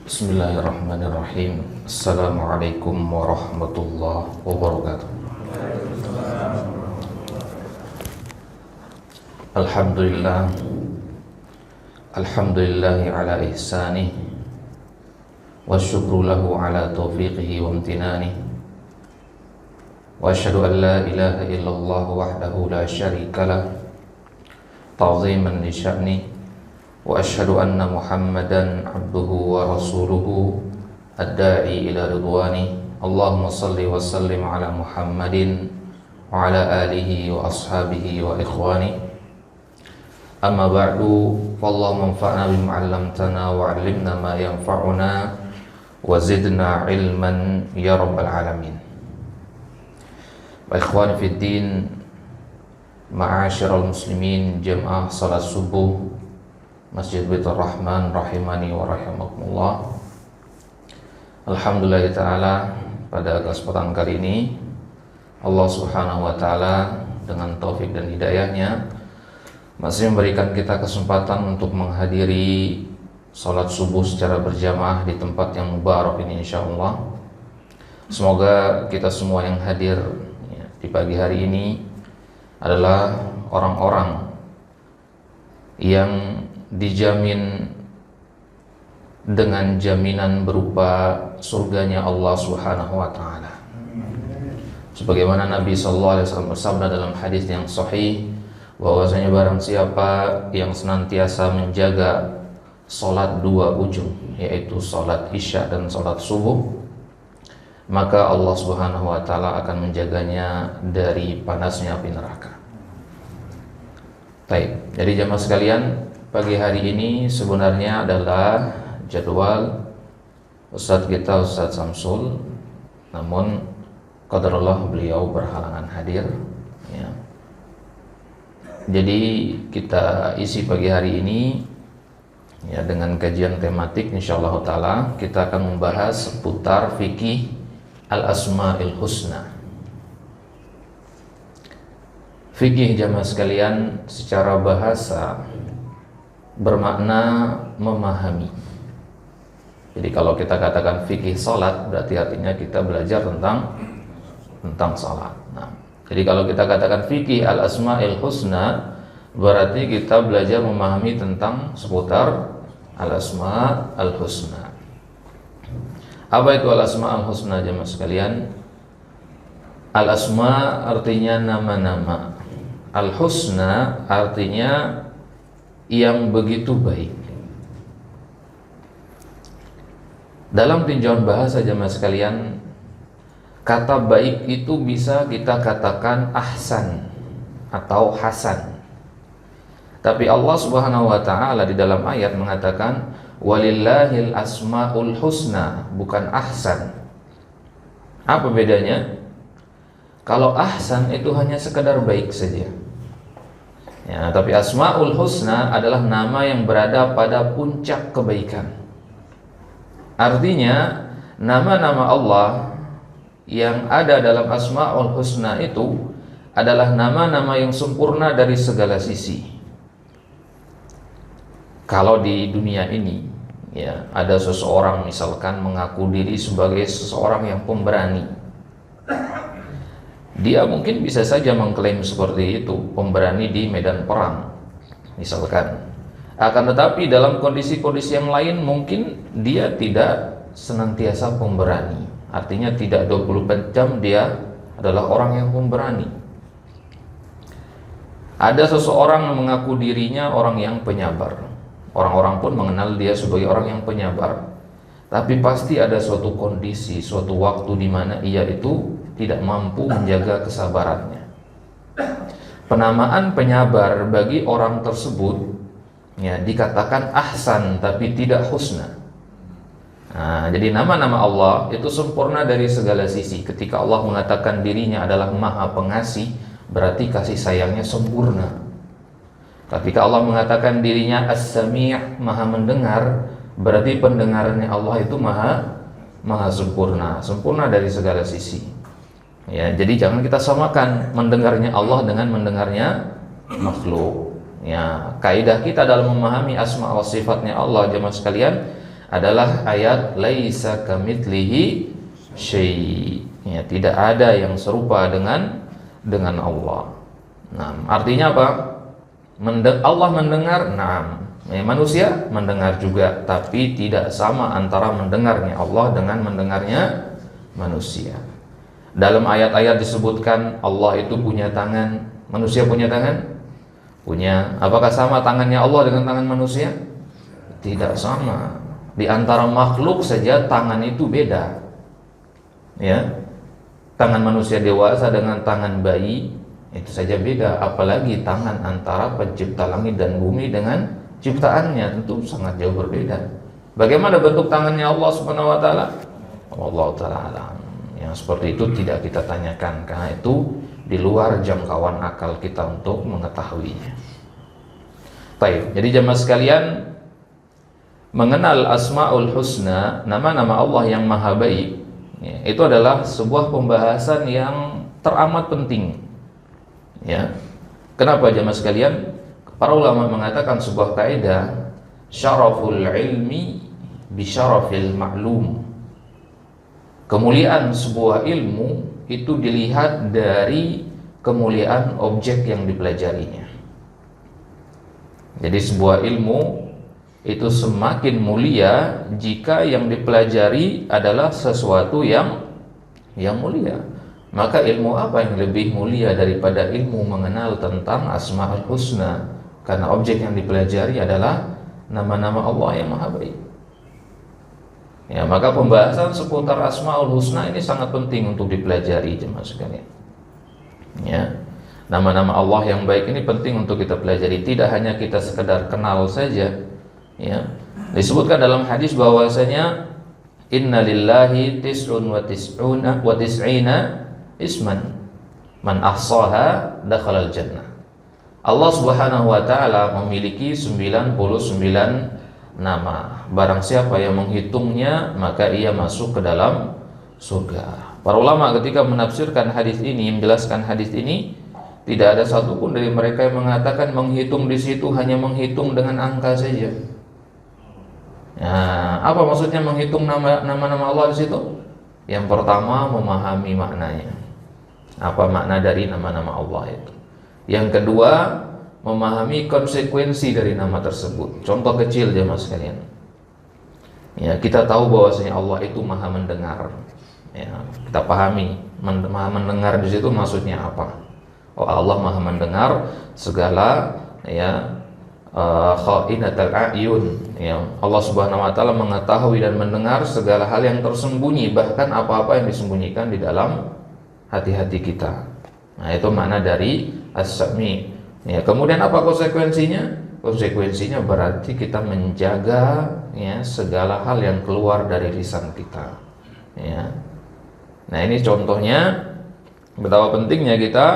Bismillahirrahmanirrahim. Assalamualaikum warahmatullahi wabarakatuh. Alhamdulillah. Alhamdulillahi ala ihsanih, wa syukru lahu ala taufiqihi wa amtinanih. Wa asyhadu an la ilaha illallah wahdahu la syarika lah, ta'ziman li sya'ni. Wa asyhadu anna Muhammadan abduhu wa rasuluhu ad-da'i ila ridwani. Allahumma salli wa sallim ala Muhammadin wa ala alihi wa ashabihi wa ikhwani. Amma ba'du, wallahu manfa'na bima 'allamtana wa 'allimna ma yanfa'una wa zidna ilman ya rabbal alamin. Wa ikhwani fid din, ma'asyiral muslimin, jamaah salat subuh Masjid Baitur Rahman rahimani wa rahimakumullah. Alhamdulillah ta'ala, pada kesempatan kali ini Allah subhanahu wa ta'ala dengan taufik dan hidayahnya masih memberikan kita kesempatan untuk menghadiri salat subuh secara berjamaah di tempat yang mubarak ini insyaallah. Semoga kita semua yang hadir di pagi hari ini adalah orang-orang yang dijamin dengan jaminan berupa surganya Allah Subhanahu wa taala. Sebagaimana Nabi sallallahu alaihi wasallam bersabda dalam hadis yang sahih bahwasanya barang siapa yang senantiasa menjaga salat dua ujung, yaitu salat Isya dan salat subuh, maka Allah Subhanahu wa taala akan menjaganya dari panasnya api neraka. Baik, jadi jamaah sekalian, pagi hari ini sebenarnya adalah jadwal Ustadz kita, Ustadz Samsul, namun qadarullah beliau berhalangan hadir ya. Jadi kita isi pagi hari ini ya dengan kajian tematik insyaallah taala. Kita akan membahas seputar fikih al-asma'il husna. Fikih jamaah sekalian secara bahasa bermakna memahami. Jadi kalau kita katakan fikih salat, berarti artinya kita belajar tentang salat. Nah, jadi kalau kita katakan fikih al-asma'il husna, berarti kita belajar memahami tentang seputar al-asma'il husna. Apa itu al-asma'il husna jemaah sekalian? Al-asma artinya nama-nama. Al-husna artinya yang begitu baik. Dalam tinjauan bahasa jemaah sekalian, kata baik itu bisa kita katakan ahsan atau hasan. Tapi Allah Subhanahu wa taala di dalam ayat mengatakan walillahil asmaul husna, bukan ahsan. Apa bedanya? Kalau ahsan itu hanya sekedar baik saja. Ya, tapi asmaul husna adalah nama yang berada pada puncak kebaikan. Artinya nama-nama Allah yang ada dalam asmaul husna itu adalah nama-nama yang sempurna dari segala sisi. Kalau di dunia ini ya, ada seseorang misalkan mengaku diri sebagai seseorang yang pemberani, dia mungkin bisa saja mengklaim seperti itu, pemberani di medan perang misalkan. Akan tetapi dalam kondisi-kondisi yang lain mungkin dia tidak senantiasa pemberani. Artinya tidak 24 jam dia adalah orang yang pemberani. Ada seseorang yang mengaku dirinya orang yang penyabar. Orang-orang pun mengenal dia sebagai orang yang penyabar. Tapi pasti ada suatu kondisi, suatu waktu di mana ia itu tidak mampu menjaga kesabarannya. Penamaan penyabar bagi orang tersebut ya dikatakan ahsan tapi tidak husna. Nah, jadi nama-nama Allah itu sempurna dari segala sisi. Ketika Allah mengatakan dirinya adalah Maha Pengasih, berarti kasih sayangnya sempurna. Ketika Allah mengatakan dirinya As-Sami', Maha Mendengar, berarti pendengarannya Allah itu maha sempurna, sempurna dari segala sisi. Ya, jadi jangan kita samakan mendengarnya Allah dengan mendengarnya makhluk. Ya, kaidah kita dalam memahami asma wa sifatnya Allah jemaah sekalian adalah ayat laisa kamitslihi syai'. Ya, tidak ada yang serupa dengan Allah. Nah, artinya apa? Allah mendengar, manusia mendengar juga, tapi tidak sama antara mendengarnya Allah dengan mendengarnya manusia. Dalam ayat-ayat disebutkan Allah itu punya tangan, manusia punya tangan? Punya. Apakah sama tangannya Allah dengan tangan manusia? Tidak sama. Di antara makhluk saja tangan itu beda. Ya. Tangan manusia dewasa dengan tangan bayi itu saja beda, apalagi tangan antara pencipta langit dan bumi dengan ciptaannya, tentu sangat jauh berbeda. Bagaimana bentuk tangannya Allah Subhanahu wa taala? Allah taala alam. Yang seperti itu tidak kita tanyakan karena itu di luar jangkauan akal kita untuk mengetahuinya. Baik, jadi jemaah sekalian, mengenal Asmaul Husna, nama-nama Allah yang maha baik, ya, itu adalah sebuah pembahasan yang teramat penting. Ya. Kenapa jemaah sekalian? Para ulama mengatakan sebuah kaidah, syaraful ilmi bi syarafil ma'lum. Kemuliaan sebuah ilmu itu dilihat dari kemuliaan objek yang dipelajarinya. Jadi sebuah ilmu itu semakin mulia jika yang dipelajari adalah sesuatu yang mulia. Maka ilmu apa yang lebih mulia daripada ilmu mengenal tentang Asmaul Husna? Karena objek yang dipelajari adalah nama-nama Allah yang maha baik. Ya, maka pembahasan seputar Asmaul Husna ini sangat penting untuk dipelajari jemaah sekalian. Ya. Nama-nama Allah yang baik ini penting untuk kita pelajari, tidak hanya kita sekedar kenal saja. Ya. Disebutkan dalam hadis bahwasanya innalillahi tis'un wa tis'ina isman man ahsaha dakhalal jannah. Allah Subhanahu wa taala memiliki 99 nama. Barang siapa yang menghitungnya maka ia masuk ke dalam surga. Para ulama ketika menafsirkan hadis ini, menjelaskan hadis ini, tidak ada satupun dari mereka yang mengatakan menghitung di situ hanya menghitung dengan angka saja. Nah, apa maksudnya menghitung nama-nama Allah di situ? Yang pertama, memahami maknanya. Apa makna dari nama-nama Allah itu? Yang kedua, memahami konsekuensi dari nama tersebut. Contoh kecil jemaah sekalian. Ya, kita tahu bahwasanya Allah itu Maha mendengar. Ya, kita pahami Maha mendengar di situ maksudnya apa? Oh, Allah Maha mendengar segala khainatul a'yun. Ya, Allah Subhanahu wa taala mengetahui dan mendengar segala hal yang tersembunyi, bahkan apa-apa yang disembunyikan di dalam hati-hati kita. Nah, itu makna dari As-Sami. Ya, kemudian apa konsekuensinya? Konsekuensinya berarti kita menjaga segala hal yang keluar dari lisan kita. Ya. Nah, ini contohnya betapa pentingnya kita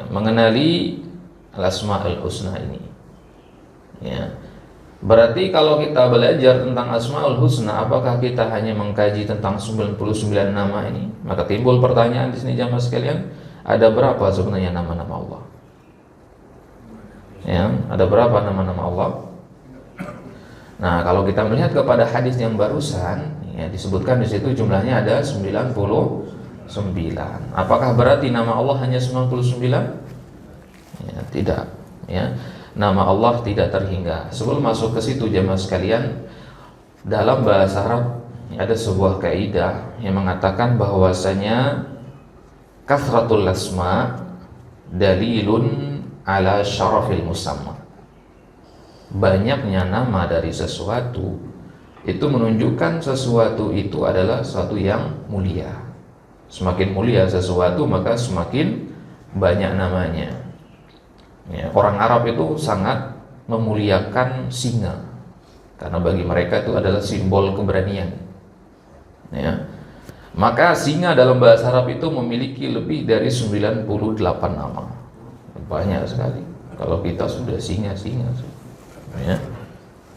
mengenali Al-Asmaul Husna ini. Ya. Berarti kalau kita belajar tentang Asmaul Husna, apakah kita hanya mengkaji tentang 99 nama ini? Maka timbul pertanyaan di sini jamaah sekalian, ada berapa sebenarnya nama-nama Allah? Ya, ada berapa nama-nama Allah? Nah, kalau kita melihat kepada hadis yang barusan, disebutkan di situ jumlahnya ada 99. Apakah berarti nama Allah hanya 99? Ya, tidak. Ya. Nama Allah tidak terhingga. Sebelum masuk ke situ jemaah sekalian, dalam bahasa Arab ada sebuah kaidah yang mengatakan bahwasanya kasratul asma dalilun ala syarafil musamma. Banyaknya nama dari sesuatu itu menunjukkan sesuatu itu adalah sesuatu yang mulia. Semakin mulia sesuatu maka semakin banyak namanya. Ya, orang Arab itu sangat memuliakan singa karena bagi mereka itu adalah simbol keberanian. Ya. Maka singa dalam bahasa Arab itu memiliki lebih dari 98 nama. Banyak sekali. Kalau kita sudah singa. Ya.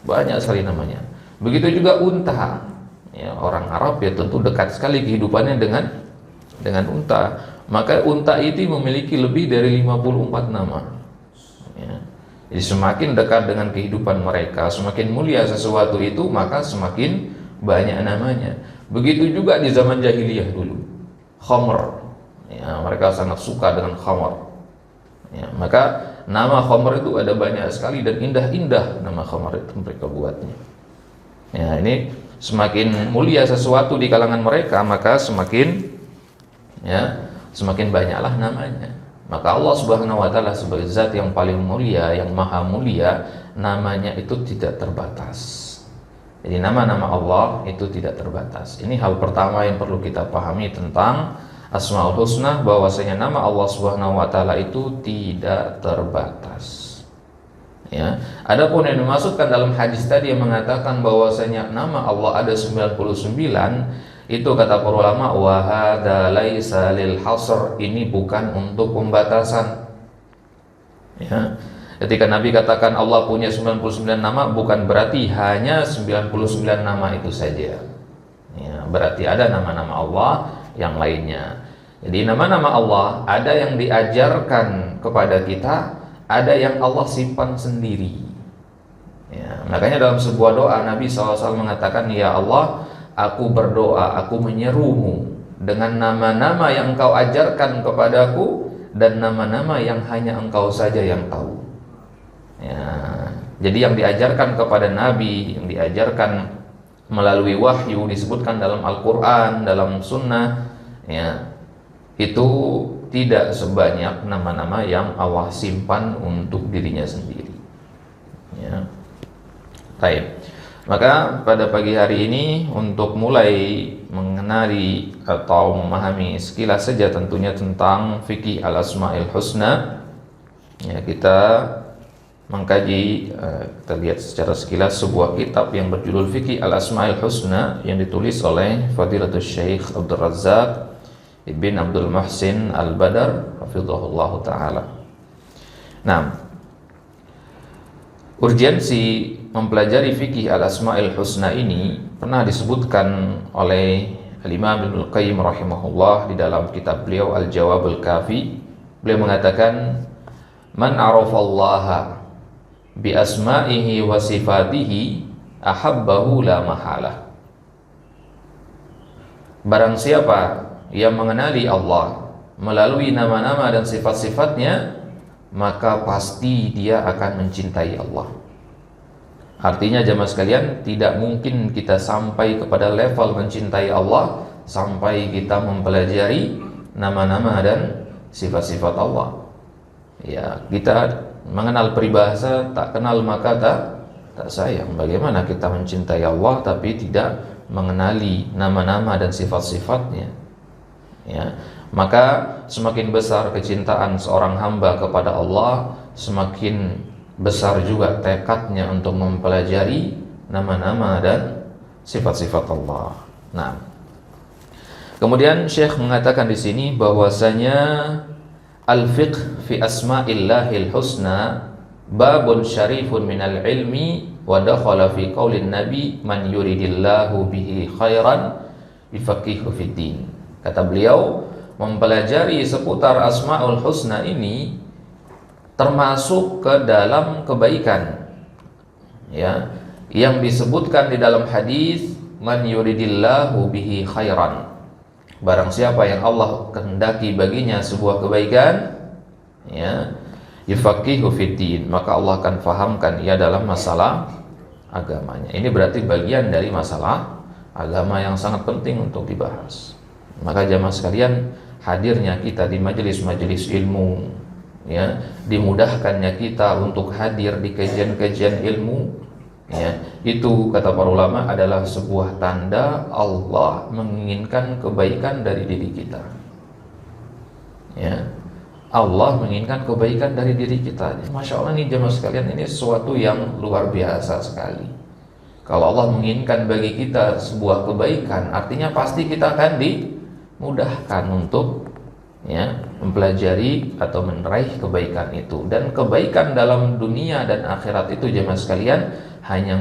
Banyak sekali namanya. Begitu juga unta. Ya, orang Arab ya tentu dekat sekali kehidupannya dengan unta. Maka unta itu memiliki lebih dari 54 nama. Ya. Jadi semakin dekat dengan kehidupan mereka, semakin mulia sesuatu itu, maka semakin banyak namanya. Begitu juga di zaman jahiliyah dulu, khamr, ya, mereka sangat suka dengan khamr, ya, maka nama khamr itu ada banyak sekali dan indah-indah nama khamr itu mereka buatnya. Ya, ini semakin mulia sesuatu di kalangan mereka, maka semakin banyaklah namanya. Maka Allah Subhanahu wa taala sebagai zat yang paling mulia, yang maha mulia, namanya itu tidak terbatas. Jadi nama-nama Allah itu tidak terbatas. Ini hal pertama yang perlu kita pahami tentang Asmaul Husna, bahwasanya nama Allah Subhanahu wa taala itu tidak terbatas. Ya. Adapun yang dimaksudkan dalam hadis tadi yang mengatakan bahwasanya nama Allah ada 99, itu kata para ulama, wa hadza laisa lil hasr, ini bukan untuk pembatasan. Ya. Ketika Nabi katakan Allah punya 99 nama, bukan berarti hanya 99 nama itu saja. Ya, berarti ada nama-nama Allah yang lainnya. Jadi nama-nama Allah ada yang diajarkan kepada kita, ada yang Allah simpan sendiri. Ya, makanya dalam sebuah doa Nabi SAW mengatakan, ya Allah, aku berdoa, aku menyerumu dengan nama-nama yang engkau ajarkan kepadaku dan nama-nama yang hanya engkau saja yang tahu. Ya, jadi yang diajarkan kepada Nabi, yang diajarkan melalui wahyu, disebutkan dalam Al-Quran, dalam sunnah, ya, itu tidak sebanyak nama-nama yang Allah simpan untuk dirinya sendiri. Ya. Baik. Maka pada pagi hari ini untuk mulai mengenali atau memahami sekilas saja tentunya tentang fikih al-asma'il husna, ya, kita mengkaji, kita lihat secara sekilas sebuah kitab yang berjudul Fikih al-asma'il husna yang ditulis oleh Fadilatul Syekh Abdul Razzaq Ibn Abdul Muhsin Al-Badar hafizahullah ta'ala. Nah, urgensi mempelajari fikih al-asma'il husna ini pernah disebutkan oleh Al-Imam Ibnul Qayyim rahimahullah di dalam kitab beliau Al-Jawabul Kafi. Beliau mengatakan, man arafallaha bi asma'ihi wa sifatihi ahabbahu la mahalah. Barang siapa yang mengenali Allah melalui nama-nama dan sifat-sifatnya, maka pasti dia akan mencintai Allah. Artinya jemaah sekalian, tidak mungkin kita sampai kepada level mencintai Allah sampai kita mempelajari nama-nama dan sifat-sifat Allah. Ya, kita mengenal peribahasa tak kenal maka tak sayang. Bagaimana kita mencintai Allah tapi tidak mengenali nama-nama dan sifat-sifatnya? Ya, maka semakin besar kecintaan seorang hamba kepada Allah, semakin besar juga tekadnya untuk mempelajari nama-nama dan sifat-sifat Allah. Nah, kemudian Syekh mengatakan di sini bahwasanya al-fiqh fi asma'illahil husna babun syarifun minal ilmi wa dakhala fi qaulin nabi man yuridillahu bihi khairan yufaqihu fid din. Kata beliau, mempelajari seputar asma'ul husna ini termasuk ke dalam kebaikan, ya, yang disebutkan di dalam hadis man yuridillahu bihi khairan. Barang siapa yang Allah kehendaki baginya sebuah kebaikan, ya, yufaqihu fiddin, maka Allah akan fahamkan ia dalam masalah agamanya. Ini berarti bagian dari masalah agama yang sangat penting untuk dibahas. Maka jamaah sekalian, hadirnya kita di majelis-majelis ilmu, ya, dimudahkannya kita untuk hadir di kajian-kajian ilmu, ya, itu kata para ulama adalah sebuah tanda Allah menginginkan kebaikan dari diri kita. Ya, Allah menginginkan kebaikan dari diri kita. Masya Allah, ini jemaah sekalian, ini sesuatu yang luar biasa sekali. Kalau Allah menginginkan bagi kita sebuah kebaikan, artinya pasti kita akan dimudahkan untuk, ya, mempelajari atau meraih kebaikan itu. Dan kebaikan dalam dunia dan akhirat itu jemaah sekalian hanya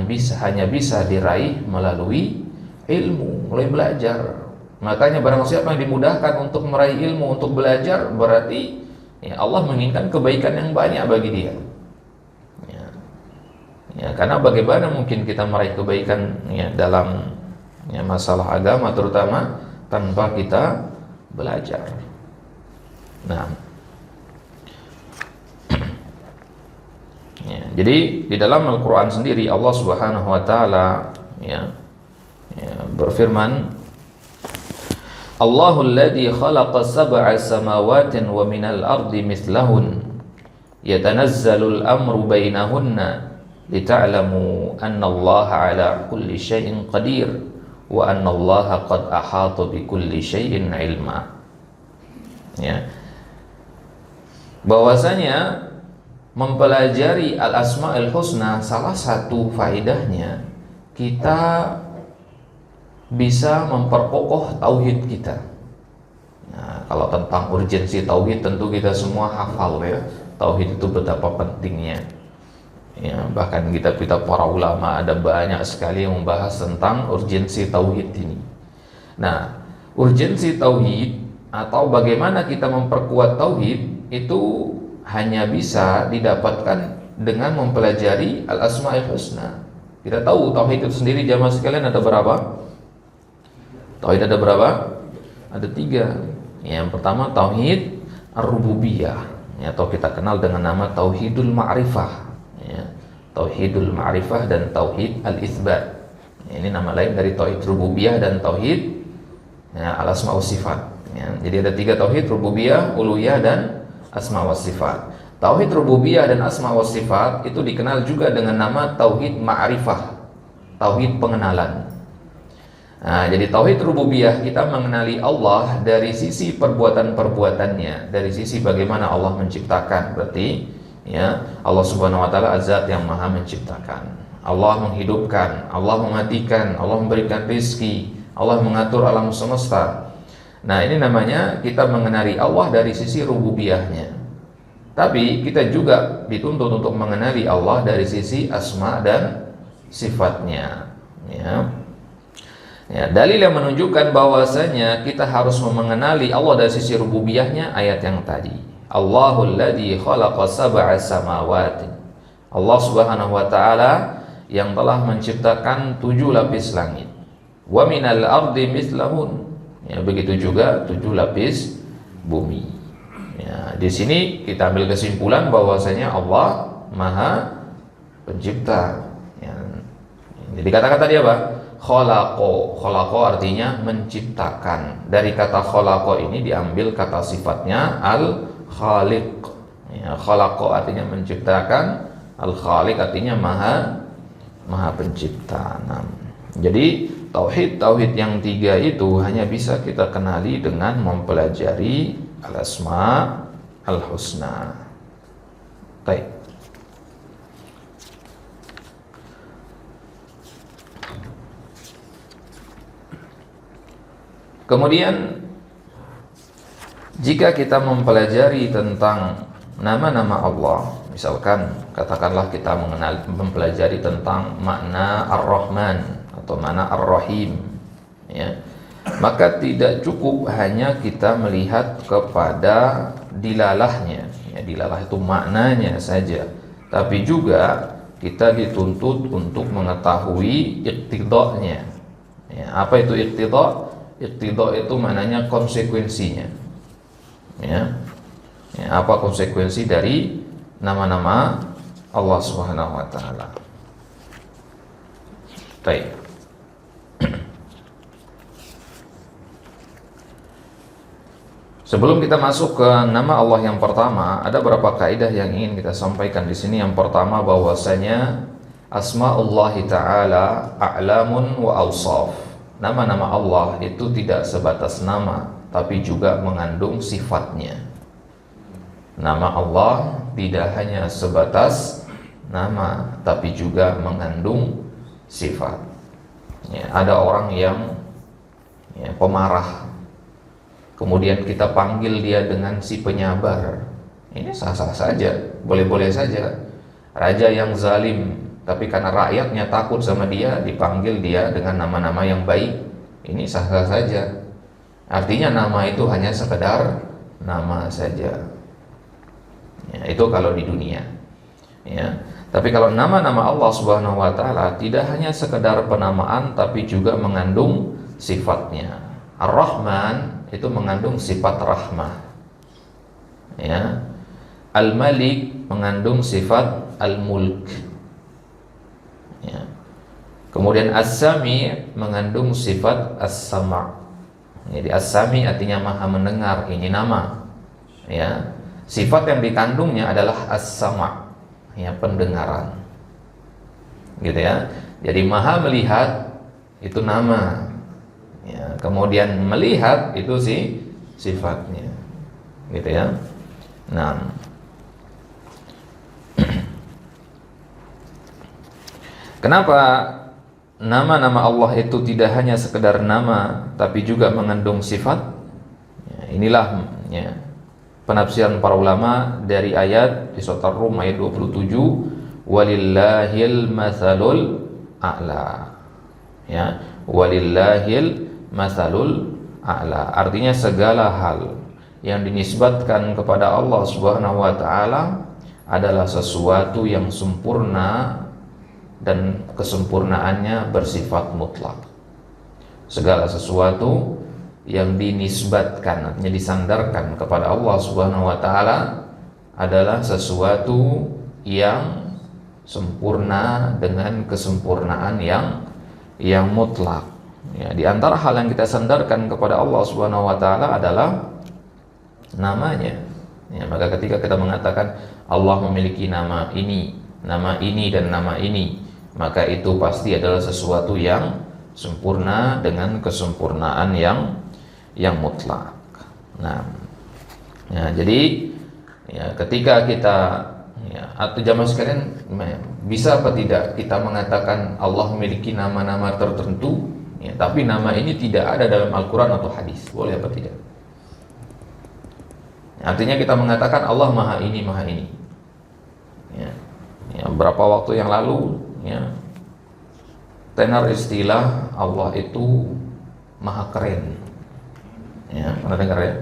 bisa diraih melalui ilmu, melalui belajar. Makanya barang siapa yang dimudahkan untuk meraih ilmu, untuk belajar, berarti, ya, Allah menginginkan kebaikan yang banyak bagi dia. Ya, karena bagaimana mungkin kita meraih kebaikan ya dalam ya masalah agama terutama tanpa kita belajar. Nah, ya, jadi di dalam Al-Quran sendiri Allah Subhanahu Wa Taala berfirman, Allahul ladzi khalaqa sab'a samawatin wa minal ardi mithlahun yatanazzalul amru bainahunna lita'lamu anna Allah ala kulli syai'in qadir wa anna Allah qad ahata bi kulli syai'in ilma. Ya. Bahwasanya mempelajari al-asma'ul husna, salah satu faedahnya kita bisa memperkokoh tauhid kita. Nah, kalau tentang urgensi tauhid tentu kita semua hafal ya. Tauhid itu betapa pentingnya. Ya, bahkan kita para ulama ada banyak sekali yang membahas tentang urgensi tauhid ini. Nah, urgensi tauhid atau bagaimana kita memperkuat tauhid itu hanya bisa didapatkan dengan mempelajari al-asma'ul husna. Kita tahu tauhid itu sendiri jamaah sekalian ada berapa? Tauhid ada berapa? Ada 3. Yang pertama tauhid ar-rububiyah, atau kita kenal dengan nama tauhidul ma'rifah. Ya, tauhidul ma'rifah dan tauhid al-itsbat. Ya, ini nama lain dari tauhid rububiyah dan tauhid al-asma wa sifat. Ya, jadi ada 3 tauhid, rububiyah, uluhiyah dan asma wa sifat. Tauhid rububiyah dan asma wa sifat itu dikenal juga dengan nama tauhid ma'rifah, tauhid pengenalan. Nah, jadi tauhid rububiyah kita mengenali Allah dari sisi perbuatan-perbuatannya, dari sisi bagaimana Allah menciptakan. Berarti ya, Allah Subhanahu wa taala azat yang maha menciptakan. Allah menghidupkan, Allah mematikan, Allah memberikan rezeki, Allah mengatur alam semesta. Nah, ini namanya kita mengenali Allah dari sisi rububiyahnya. Tapi kita juga dituntut untuk mengenali Allah dari sisi asma dan sifatnya. Ya, dalil yang menunjukkan bahwasanya kita harus mengenali Allah dari sisi rububiyahnya ayat yang tadi. Allahul ladzi khalaqa sab'a samawati. Allah Subhanahu wa taala yang telah menciptakan 7 lapis langit. Wa minal ardi mithlahun. Ya, begitu juga 7 lapis bumi. Ya, di sini kita ambil kesimpulan bahwasanya Allah Maha Pencipta. Ya, jadi kata-kata dia apa? Khalaqo artinya menciptakan. Dari kata khalaqo ini diambil kata sifatnya al-khaliq. Ya, khalaqo artinya menciptakan, al-khaliq artinya maha pencipta. Nah, jadi tauhid yang 3 itu hanya bisa kita kenali dengan mempelajari al-asma al-husna. Baik. Kemudian jika kita mempelajari tentang nama-nama Allah, misalkan katakanlah kita mempelajari tentang makna Ar-Rahman atau makna Ar-Rahim, ya, maka tidak cukup hanya kita melihat kepada dilalahnya, ya, dilalah itu maknanya saja, tapi juga kita dituntut untuk mengetahui iqtidanya. Ya, apa itu iqtida? Iqtida itu maknanya konsekuensinya. Ya. Ya, apa konsekuensi dari nama-nama Allah Subhanahu wa taala? Baik. Sebelum kita masuk ke nama Allah yang pertama, ada beberapa kaidah yang ingin kita sampaikan di sini. Yang pertama bahwasanya asma'ullah taala a'lamun wa awsaf. Nama-nama Allah itu tidak sebatas nama, tapi juga mengandung sifatnya. Nama Allah tidak hanya sebatas nama, tapi juga mengandung sifat. Ya, ada orang yang pemarah, kemudian kita panggil dia dengan si penyabar. Ini sah-sah saja, boleh-boleh saja. Raja yang zalim, tapi karena rakyatnya takut sama dia, dipanggil dia dengan nama-nama yang baik. Ini sah-sah saja. Artinya nama itu hanya sekedar nama saja. Ya, itu kalau di dunia. Ya. Tapi kalau nama-nama Allah Subhanahu wa taala tidak hanya sekedar penamaan tapi juga mengandung sifatnya. Ar-Rahman itu mengandung sifat rahmah. Ya. Al-Malik mengandung sifat al-mulk. Ya. Kemudian As-Sami mengandung sifat As-Sama'. Jadi As-Sami artinya maha mendengar, ini nama. Ya. Sifat yang dikandungnya adalah As-Sama'. Ya, pendengaran, gitu ya. Jadi maha melihat itu nama, ya. Kemudian melihat itu sifatnya, gitu ya. Nah, kenapa nama-nama Allah itu tidak hanya sekedar nama, tapi juga mengandung sifat? Ya, inilah ya, penafsiran para ulama dari ayat di surat Ar-Rum ayat 27, walillahil matsalul a'la. Ya, walillahil matsalul a'la. Artinya segala hal yang dinisbatkan kepada Allah Subhanahu wa taala adalah sesuatu yang sempurna dan kesempurnaannya bersifat mutlak. Segala sesuatu yang dinisbatkan, artinya disandarkan kepada Allah Subhanahu wa taala adalah sesuatu yang sempurna dengan kesempurnaan yang mutlak. Ya, di antara hal yang kita sandarkan kepada Allah Subhanahu wa taala adalah namanya. Ya, maka ketika kita mengatakan Allah memiliki nama ini dan nama ini, maka itu pasti adalah sesuatu yang sempurna dengan kesempurnaan yang mutlak. Nah, ya, jadi ya, ketika kita ya, atau jamaah sekalian, bisa apa tidak kita mengatakan Allah memiliki nama-nama tertentu, ya, tapi nama ini tidak ada dalam Al-Quran atau hadis, boleh apa tidak? Ya, artinya kita mengatakan Allah maha ini, maha ini. Ya, ya, berapa waktu yang lalu, ya, tenar istilah Allah itu maha keren. Ya, pernah dengar ya?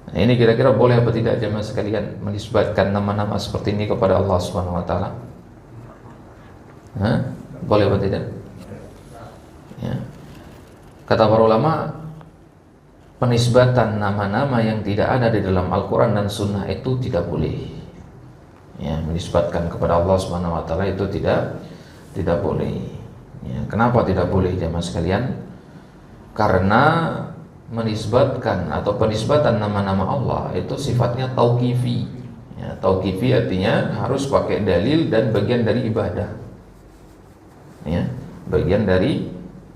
Nah, ini kira-kira boleh apa tidak jemaah sekalian menisbatkan nama-nama seperti ini kepada Allah Subhanahu wa taala? Boleh apa tidak? Ya. Kata para ulama, penisbatan nama-nama yang tidak ada di dalam Al-Qur'an dan Sunnah itu tidak boleh. Ya, menisbatkan kepada Allah Subhanahu wa taala itu tidak boleh. Ya, kenapa tidak boleh jemaah sekalian? Karena menisbatkan atau penisbatan nama-nama Allah itu sifatnya tauqifi. Ya, tauqifi artinya harus pakai dalil dan bagian dari ibadah. Ya, bagian dari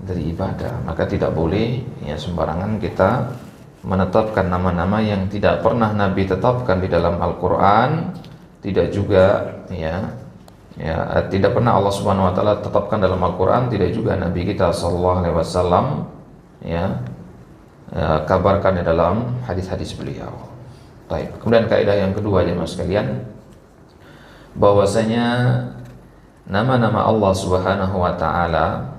ibadah. Maka tidak boleh ya sembarangan kita menetapkan nama-nama yang tidak pernah Nabi tetapkan di dalam Al-Qur'an, tidak juga tidak pernah Allah Subhanahu wa taala tetapkan dalam Al-Qur'an, tidak juga Nabi kita sallallahu alaihi wasallam kabarkan di dalam hadis-hadis beliau. Baik. Kemudian kaidah yang kedua jemaah sekalian, bahwasanya nama-nama Allah Subhanahu wa taala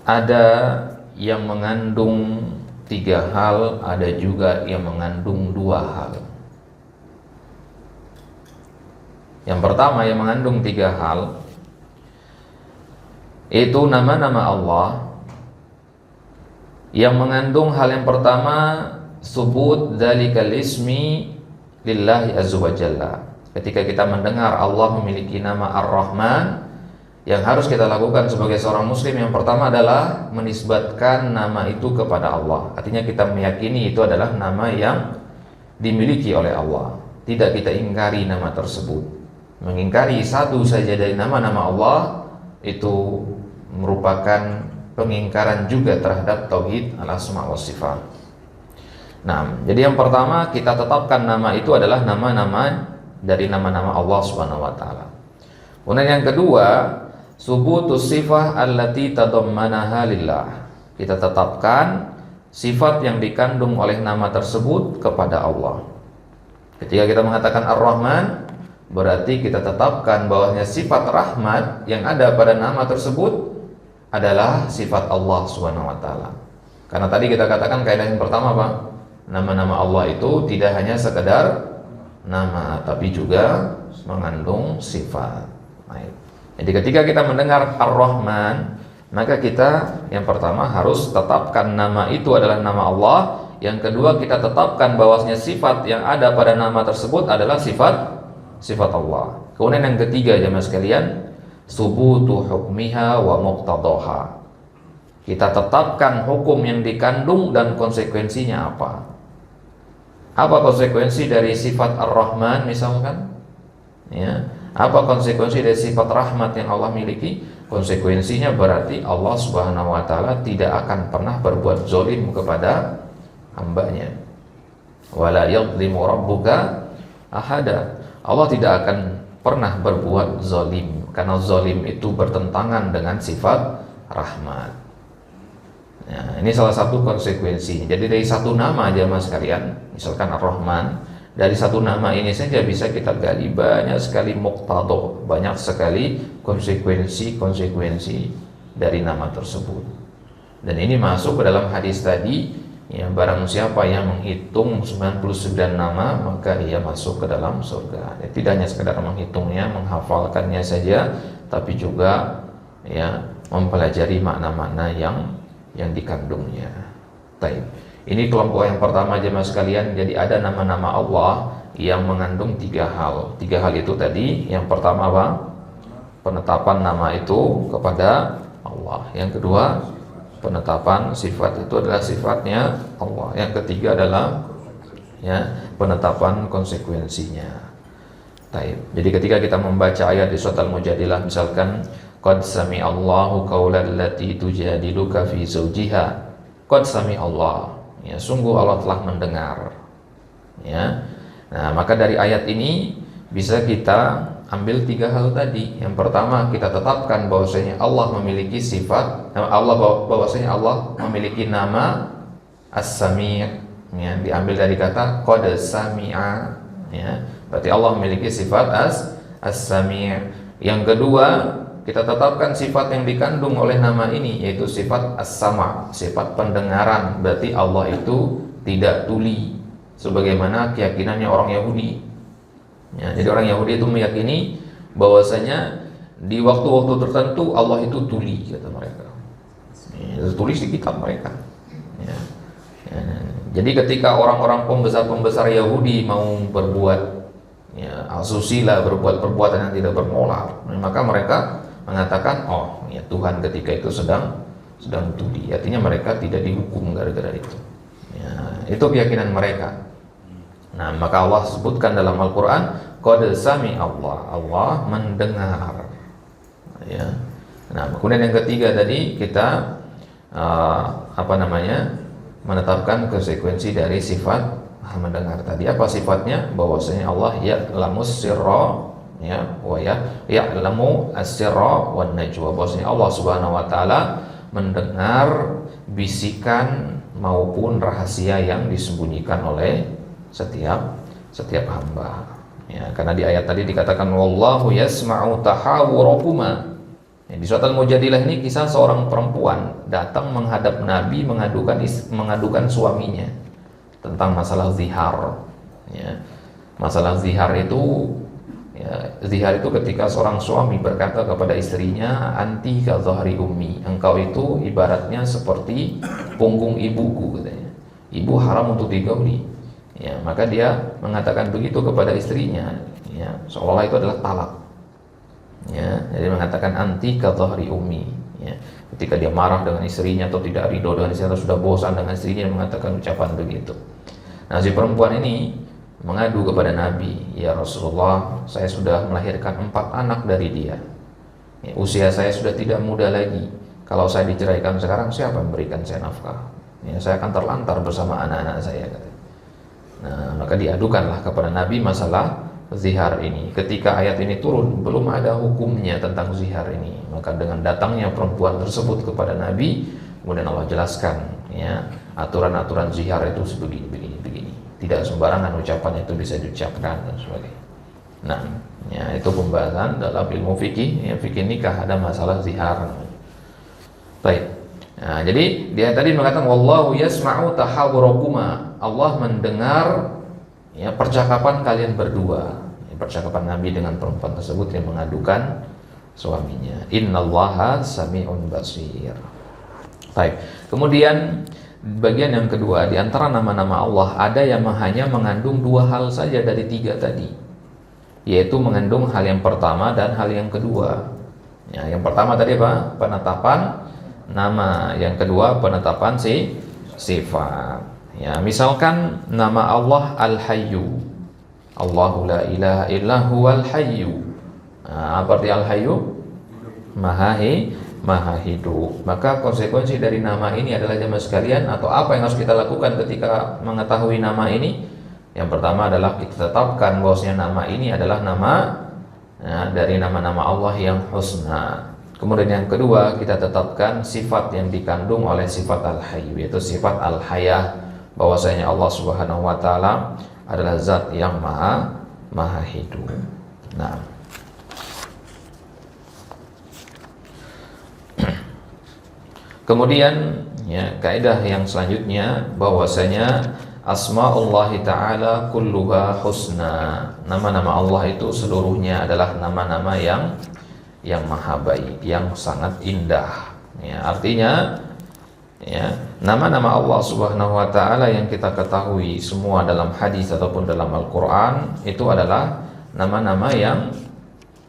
ada yang mengandung 3 hal, ada juga yang mengandung 2 hal. Yang pertama yang mengandung 3 hal itu nama-nama Allah yang mengandung hal yang pertama, subut dzalikal ismi lillahi azza wa jalla. Ketika kita mendengar Allah memiliki nama Ar-Rahman, yang harus kita lakukan sebagai seorang muslim yang pertama adalah menisbatkan nama itu kepada Allah. Artinya kita meyakini itu adalah nama yang dimiliki oleh Allah. Tidak kita ingkari nama tersebut. Mengingkari satu saja dari nama-nama Allah itu merupakan pengingkaran juga terhadap tauhid al-asma wa sifat. Nah, jadi yang pertama kita tetapkan nama itu adalah nama-nama dari nama-nama Allah Subhanahu wa taala. Kemudian yang kedua, subutus sifah allati tadammanaha lillah. Kita tetapkan sifat yang dikandung oleh nama tersebut kepada Allah. Ketika kita mengatakan Ar-Rahman, berarti kita tetapkan bahwasanya sifat rahmat yang ada pada nama tersebut adalah sifat Allah Subhanahu wa taala. Karena tadi kita katakan kaidah yang pertama apa? Nama-nama Allah itu tidak hanya sekedar nama, tapi juga mengandung sifat. Baik. Jadi ketika kita mendengar Ar-Rahman, maka kita yang pertama harus tetapkan nama itu adalah nama Allah. Yang kedua, kita tetapkan bahwasanya sifat yang ada pada nama tersebut adalah sifat Allah. Kemudian yang ketiga, jemaah sekalian, subutu hukmiha wa muqtadaha. Kita tetapkan hukum yang dikandung dan konsekuensinya apa. Apa konsekuensi dari sifat Ar-Rahman misalkan? Ya. Apa konsekuensi dari sifat rahmat yang Allah miliki? Konsekuensinya berarti Allah Subhanahu wa taala tidak akan pernah berbuat zalim kepada hambanya. Wala yadhlimu rabbuka ahada. Allah tidak akan pernah berbuat zalim, karena zalim itu bertentangan dengan sifat rahmat. Ya, ini salah satu konsekuensi. Jadi dari satu nama aja mas sekalian, misalkan Ar-Rahman, dari satu nama ini saja bisa kita gali banyak sekali muqtado, banyak sekali konsekuensi dari nama tersebut. Dan ini masuk ke dalam hadis tadi, ya, barang siapa yang menghitung 99 nama maka ia masuk ke dalam surga. Ya, tidak hanya sekedar menghitungnya, menghafalkannya saja, tapi juga ya mempelajari makna-makna yang dikandungnya. Baik. Ini kelompok yang pertama jemaah sekalian. Jadi ada nama-nama Allah yang mengandung tiga hal. Tiga hal itu tadi, yang pertama apa? Penetapan nama itu kepada Allah. Yang kedua, penetapan sifat itu adalah sifatnya Allah. Yang ketiga adalah ya penetapan konsekuensinya. Baik. Jadi ketika kita membaca ayat di surat Al-Mujadilah misalkan qad sami'allahu qaulal lati tujadiluka fi zawjiha. Qad sami'allah. Ya, sungguh Allah telah mendengar. Ya. Nah, maka dari ayat ini bisa kita ambil tiga hal tadi. Yang pertama, kita tetapkan bahwasanya Allah memiliki sifat, bahwasanya Allah memiliki nama As-Sami'. Ya, diambil dari kata qad sami'a. Ya, berarti Allah memiliki sifat As-Sami'. Yang kedua, kita tetapkan sifat yang dikandung oleh nama ini, yaitu sifat as-sama', sifat pendengaran. Berarti Allah itu tidak tuli, sebagaimana keyakinannya orang Yahudi. Ya, jadi orang Yahudi itu meyakini bahwasanya di waktu-waktu tertentu Allah itu tuli, kata mereka. Ya, tulis di kitab mereka. Ya. Ya, jadi ketika orang-orang pembesar Yahudi mau berbuat ya, asusila, berbuat perbuatan yang tidak bermoral, maka mereka mengatakan, oh ya Tuhan ketika itu sedang tuli, artinya mereka tidak dihukum gara-gara itu. Ya, itu keyakinan mereka. Nah, maka Allah sebutkan dalam Al-Quran, qad sami'allah, Allah mendengar. Ya. Nah, kemudian yang ketiga tadi kita menetapkan konsekuensi dari sifat mendengar tadi. Apa sifatnya? Bahwasanya Allah ya'lamus sirra ya wa ya'lamu as-sirra wan najwa. Bahwasanya Allah Subhanahu wa taala mendengar bisikan maupun rahasia yang disembunyikan oleh setiap hamba. Ya, karena di ayat tadi dikatakan wallahu yasma'u tahawurakuma. Ya, di surat Al-Mujadilah ini kisah seorang perempuan datang menghadap Nabi mengadukan suaminya tentang masalah zihar. Ya, masalah zihar itu ketika seorang suami berkata kepada istrinya, anti ka zahri ummi, engkau itu ibaratnya seperti punggung ibuku, katanya. Ibu haram untuk digauli. Ya, maka dia mengatakan begitu kepada istrinya, ya, seolah itu adalah talak. Ya, jadi mengatakan anti ka zahri ummi. Ya, ketika dia marah dengan istrinya atau tidak ridho dengan istrinya atau sudah bosan dengan istrinya, mengatakan ucapan begitu. Nah, si perempuan ini mengadu kepada Nabi, ya Rasulullah, saya sudah melahirkan 4 anak dari dia. Ya, usia saya sudah tidak muda lagi. Kalau saya diceraikan sekarang, siapa yang memberikan saya nafkah? Ya, saya akan terlantar bersama anak-anak saya. Nah, maka diadukanlah kepada Nabi masalah zihar ini. Ketika ayat ini turun, belum ada hukumnya tentang zihar ini. Maka dengan datangnya perempuan tersebut kepada Nabi, kemudian Allah jelaskan, ya, aturan-aturan zihar itu begini. Tidak sembarangan ucapan itu bisa diucapkan dan sebagainya. Nah, ya, itu pembahasan dalam ilmu fikih, ya, fikih nikah ada masalah zihar. Baik. Nah, jadi dia tadi mengatakan wallahu yasma'u tahawurakuma. Allah mendengar ya percakapan kalian berdua. percakapan Nabi dengan perempuan tersebut yang mengadukan suaminya. Innallaha sami'un basir. Baik. Kemudian bagian yang kedua, di antara nama-nama Allah ada yang hanya mengandung dua hal saja dari tiga tadi, yaitu mengandung hal yang pertama dan hal yang kedua. Ya, yang pertama tadi apa? Penetapan nama. Yang kedua penetapan sifat. Ya, misalkan nama Allah Al-Hayyu. Allahu la ilaha illa huwal hayyu. Apa arti Al-Hayyu? Maha hidup. Maka konsekuensi dari nama ini adalah jemaah sekalian, atau apa yang harus kita lakukan ketika mengetahui nama ini? Yang pertama adalah kita tetapkan bahwasanya nama ini adalah nama dari nama-nama Allah yang husna. Kemudian yang kedua, kita tetapkan sifat yang dikandung oleh sifat Al-Hayyu, yaitu sifat Al-Hayah, bahwasanya Allah Subhanahu wa taala adalah zat yang maha hidup. Nah, kemudian ya, kaidah yang selanjutnya bahwasanya asmaullahi ta'ala kulluha husna. Nama-nama Allah itu seluruhnya adalah nama-nama yang maha baik, yang sangat indah. Ya, artinya ya, nama-nama Allah Subhanahu wa taala yang kita ketahui semua dalam hadis ataupun dalam Al-Qur'an itu adalah nama-nama yang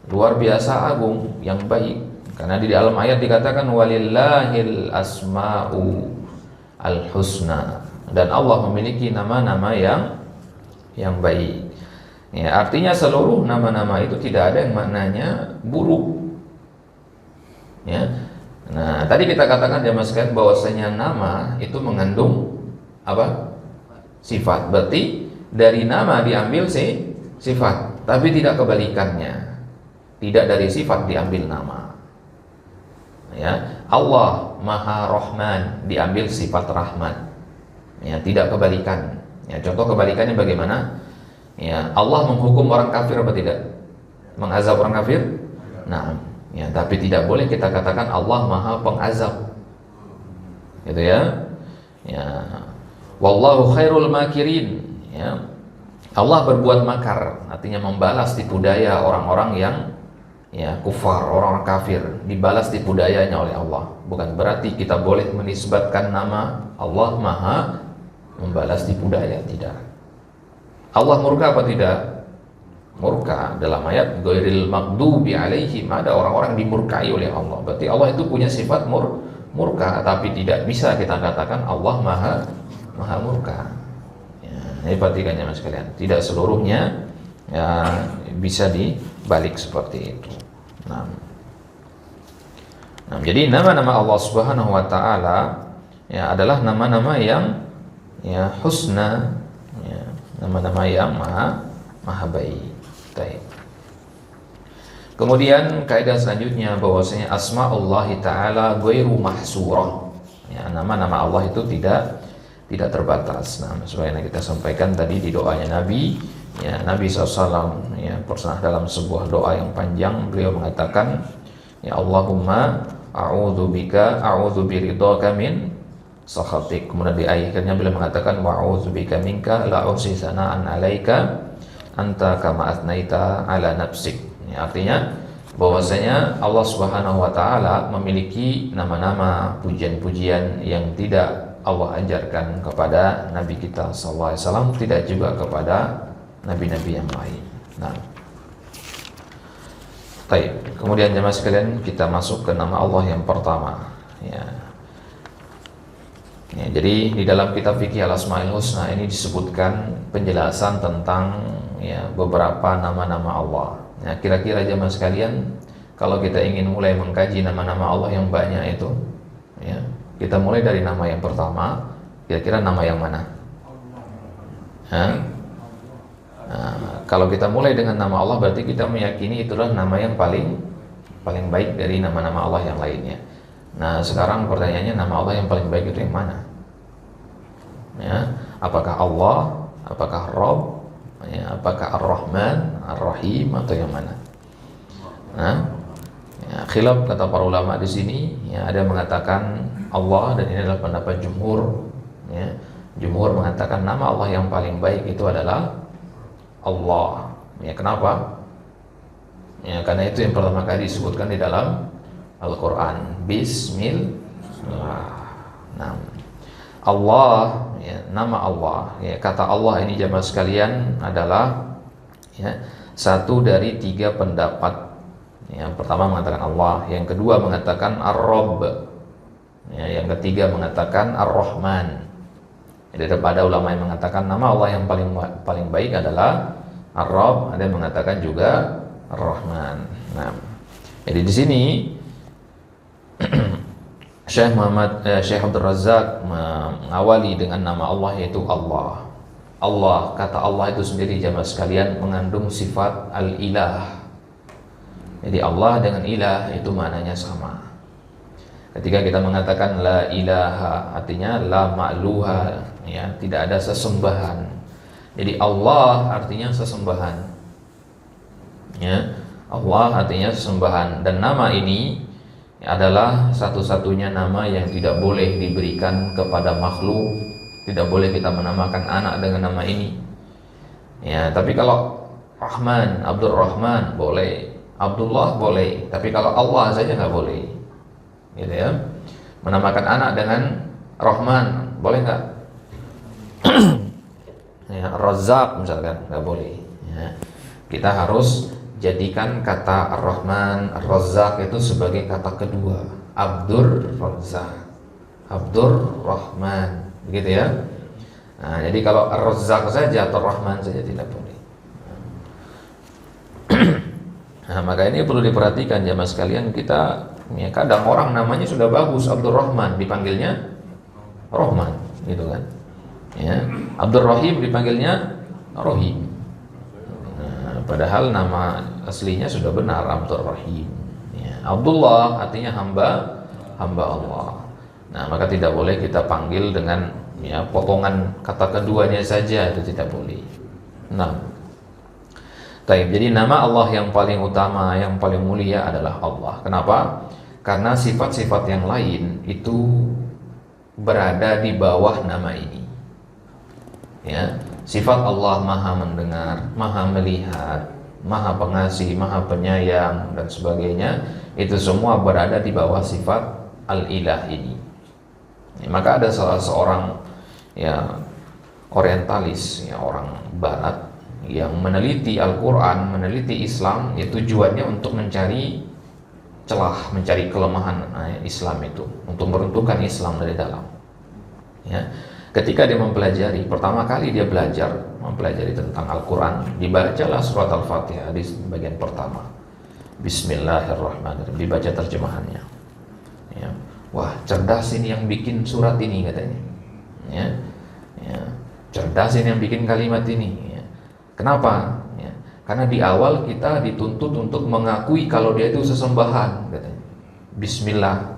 luar biasa agung, yang baik. Karena di dalam ayat dikatakan walillahil asma'u al-husna, dan Allah memiliki nama-nama yang baik. Ya, artinya seluruh nama-nama itu tidak ada yang maknanya buruk. Ya. Nah, tadi kita katakan jemaah sekalian bahwasanya nama itu mengandung apa? Sifat. Berarti dari nama diambil sifat, tapi tidak kebalikannya. Tidak dari sifat diambil nama. Ya, Allah Maha Rahman diambil sifat Rahman. Ya, tidak kebalikan. Ya, contoh kebalikannya bagaimana? Ya, Allah menghukum orang kafir apa tidak? Mengazab orang kafir? Nah, ya, tapi tidak boleh kita katakan Allah Maha Pengazab. Gitu ya. Ya. Wallahu khairul makirin. Ya. Allah berbuat makar, artinya membalas tipu daya orang-orang yang ya kufar, orang-orang kafir, dibalas tipu dayanya oleh Allah. Bukan berarti kita boleh menisbatkan nama Allah Maha membalas tipu daya, tidak. Allah murka apa tidak? Murka. Dalam ayat ghairil maghdubi alaihim, ada orang-orang dimurkai oleh Allah. Berarti Allah itu punya sifat murka, tapi tidak bisa kita katakan Allah maha murka. Ya, ini perhatikannya mas sekalian. Tidak seluruhnya ya bisa dibalik seperti itu. Nah, jadi nama-nama Allah Subhanahu wa taala ya adalah nama-nama yang ya husna, ya, nama-nama yang maha baik. Baik. Kemudian kaidah selanjutnya bahwasanya asmaullahi ta'ala ghairu mahsurah. Ya, nama-nama Allah itu tidak terbatas. Nah, sebagaimana kita sampaikan tadi di doanya Nabi, ya, Nabi SAW ya, pernah dalam sebuah doa yang panjang beliau mengatakan, ya Allahumma a'udzu biridhaka min sakhatik. Kemudian di akhirnya beliau mengatakan wa a'udzubika minka la uhsi sana'an 'alaika anta kama athnaita ala nafsik. Ya, artinya bahwasanya Allah Subhanahu wa taala memiliki nama-nama pujian-pujian yang tidak Allah ajarkan kepada Nabi kita sallallahu alaihi wasallam, tidak juga kepada nabi-nabi yang lain. Nah, baik. Kemudian jemaah sekalian, kita masuk ke nama Allah yang pertama. Ya. Ya, jadi di dalam kitab fikih Al-Asmaul Husna ini disebutkan penjelasan tentang ya beberapa nama-nama Allah. Nah, kira-kira jemaah sekalian, kalau kita ingin mulai mengkaji nama-nama Allah yang banyak itu, ya, kita mulai dari nama yang pertama. Kira-kira nama yang mana? Nah, kalau kita mulai dengan nama Allah, berarti kita meyakini itulah nama yang paling baik dari nama-nama Allah yang lainnya. Nah, sekarang pertanyaannya, nama Allah yang paling baik itu yang mana? Ya, apakah Allah, apakah Rabb, ya, apakah Ar-Rahman, Ar-Rahim, atau yang mana? Nah, ya, khilaf kata para ulama di sini. Ya, ada yang mengatakan Allah, dan ini adalah pendapat jumhur. Ya, jumhur mengatakan nama Allah yang paling baik itu adalah Allah. Ya, kenapa? Ya, karena itu yang pertama kali disebutkan di dalam Al-Quran. Bismillah. Nah, Allah, ya, nama Allah, ya, kata Allah ini jamaah sekalian adalah ya, satu dari tiga pendapat. Yang pertama mengatakan Allah, yang kedua mengatakan Ar-Rabb, ya, yang ketiga mengatakan Ar-Rahman. Jadi ada ulama yang mengatakan nama Allah yang paling baik adalah Ar-Rabb, ada yang mengatakan juga Ar-Rahman. Nah, jadi di sini Syekh Abdul Razak mengawali dengan nama Allah, yaitu Allah. Allah, kata Allah itu sendiri jamaah sekalian mengandung sifat al-ilah. Jadi Allah dengan ilah itu maknanya sama. Ketika kita mengatakan la ilaha, artinya la ma'luha, ya, tidak ada sesembahan. Jadi Allah artinya sesembahan. Ya, Allah artinya sesembahan, dan nama ini adalah satu-satunya nama yang tidak boleh diberikan kepada makhluk. Tidak boleh kita menamakan anak dengan nama ini. Ya, tapi kalau Rahman, Abdul Rahman boleh, Abdullah boleh, tapi kalau Allah saja nggak boleh. Gitu ya. Menamakan anak dengan Rahman boleh nggak? Ya, Razak misalkan nggak boleh. Ya. Kita harus jadikan kata Ar-Rahman, Ar-Razzaq itu sebagai kata kedua. Abdur Razzaq, Abdur Rahman, begitu ya. Nah, jadi kalau Ar-Razzaq saja atau Rahman saja tidak boleh. Nah, maka ini perlu diperhatikan jamaah sekalian. Kita ya, kadang orang namanya sudah bagus, Abdur Rahman, dipanggilnya Rahman, gitu kan. Ya, Abdur Rahim dipanggilnya Rahim. Padahal nama aslinya sudah benar, Abdur Rahim. Ya, Abdullah artinya hamba Allah. Nah, maka tidak boleh kita panggil dengan ya potongan kata keduanya saja, itu tidak boleh. Nah, jadi nama Allah yang paling utama, yang paling mulia adalah Allah. Kenapa? Karena sifat-sifat yang lain itu berada di bawah nama ini. Ya, sifat Allah maha mendengar, maha melihat, maha pengasih, maha penyayang, dan sebagainya. Itu semua berada di bawah sifat al-ilah ini. Ya, maka ada salah seorang ya orientalis, ya orang barat, yang meneliti Al-Quran, meneliti Islam, ya tujuannya untuk mencari celah, mencari kelemahan Islam itu, untuk meruntuhkan Islam dari dalam. Ya. Ketika dia mempelajari, pertama kali dia mempelajari tentang Al-Quran, dibacalah surat Al-Fatihah di bagian pertama. Bismillahirrahmanirrahim, dibaca terjemahannya. Ya. Wah, cerdas ini yang bikin surat ini katanya. Ya. Ya. Cerdas ini yang bikin kalimat ini. Ya. Kenapa? Ya. Karena di awal kita dituntut untuk mengakui kalau dia itu sesembahan, katanya. Bismillah.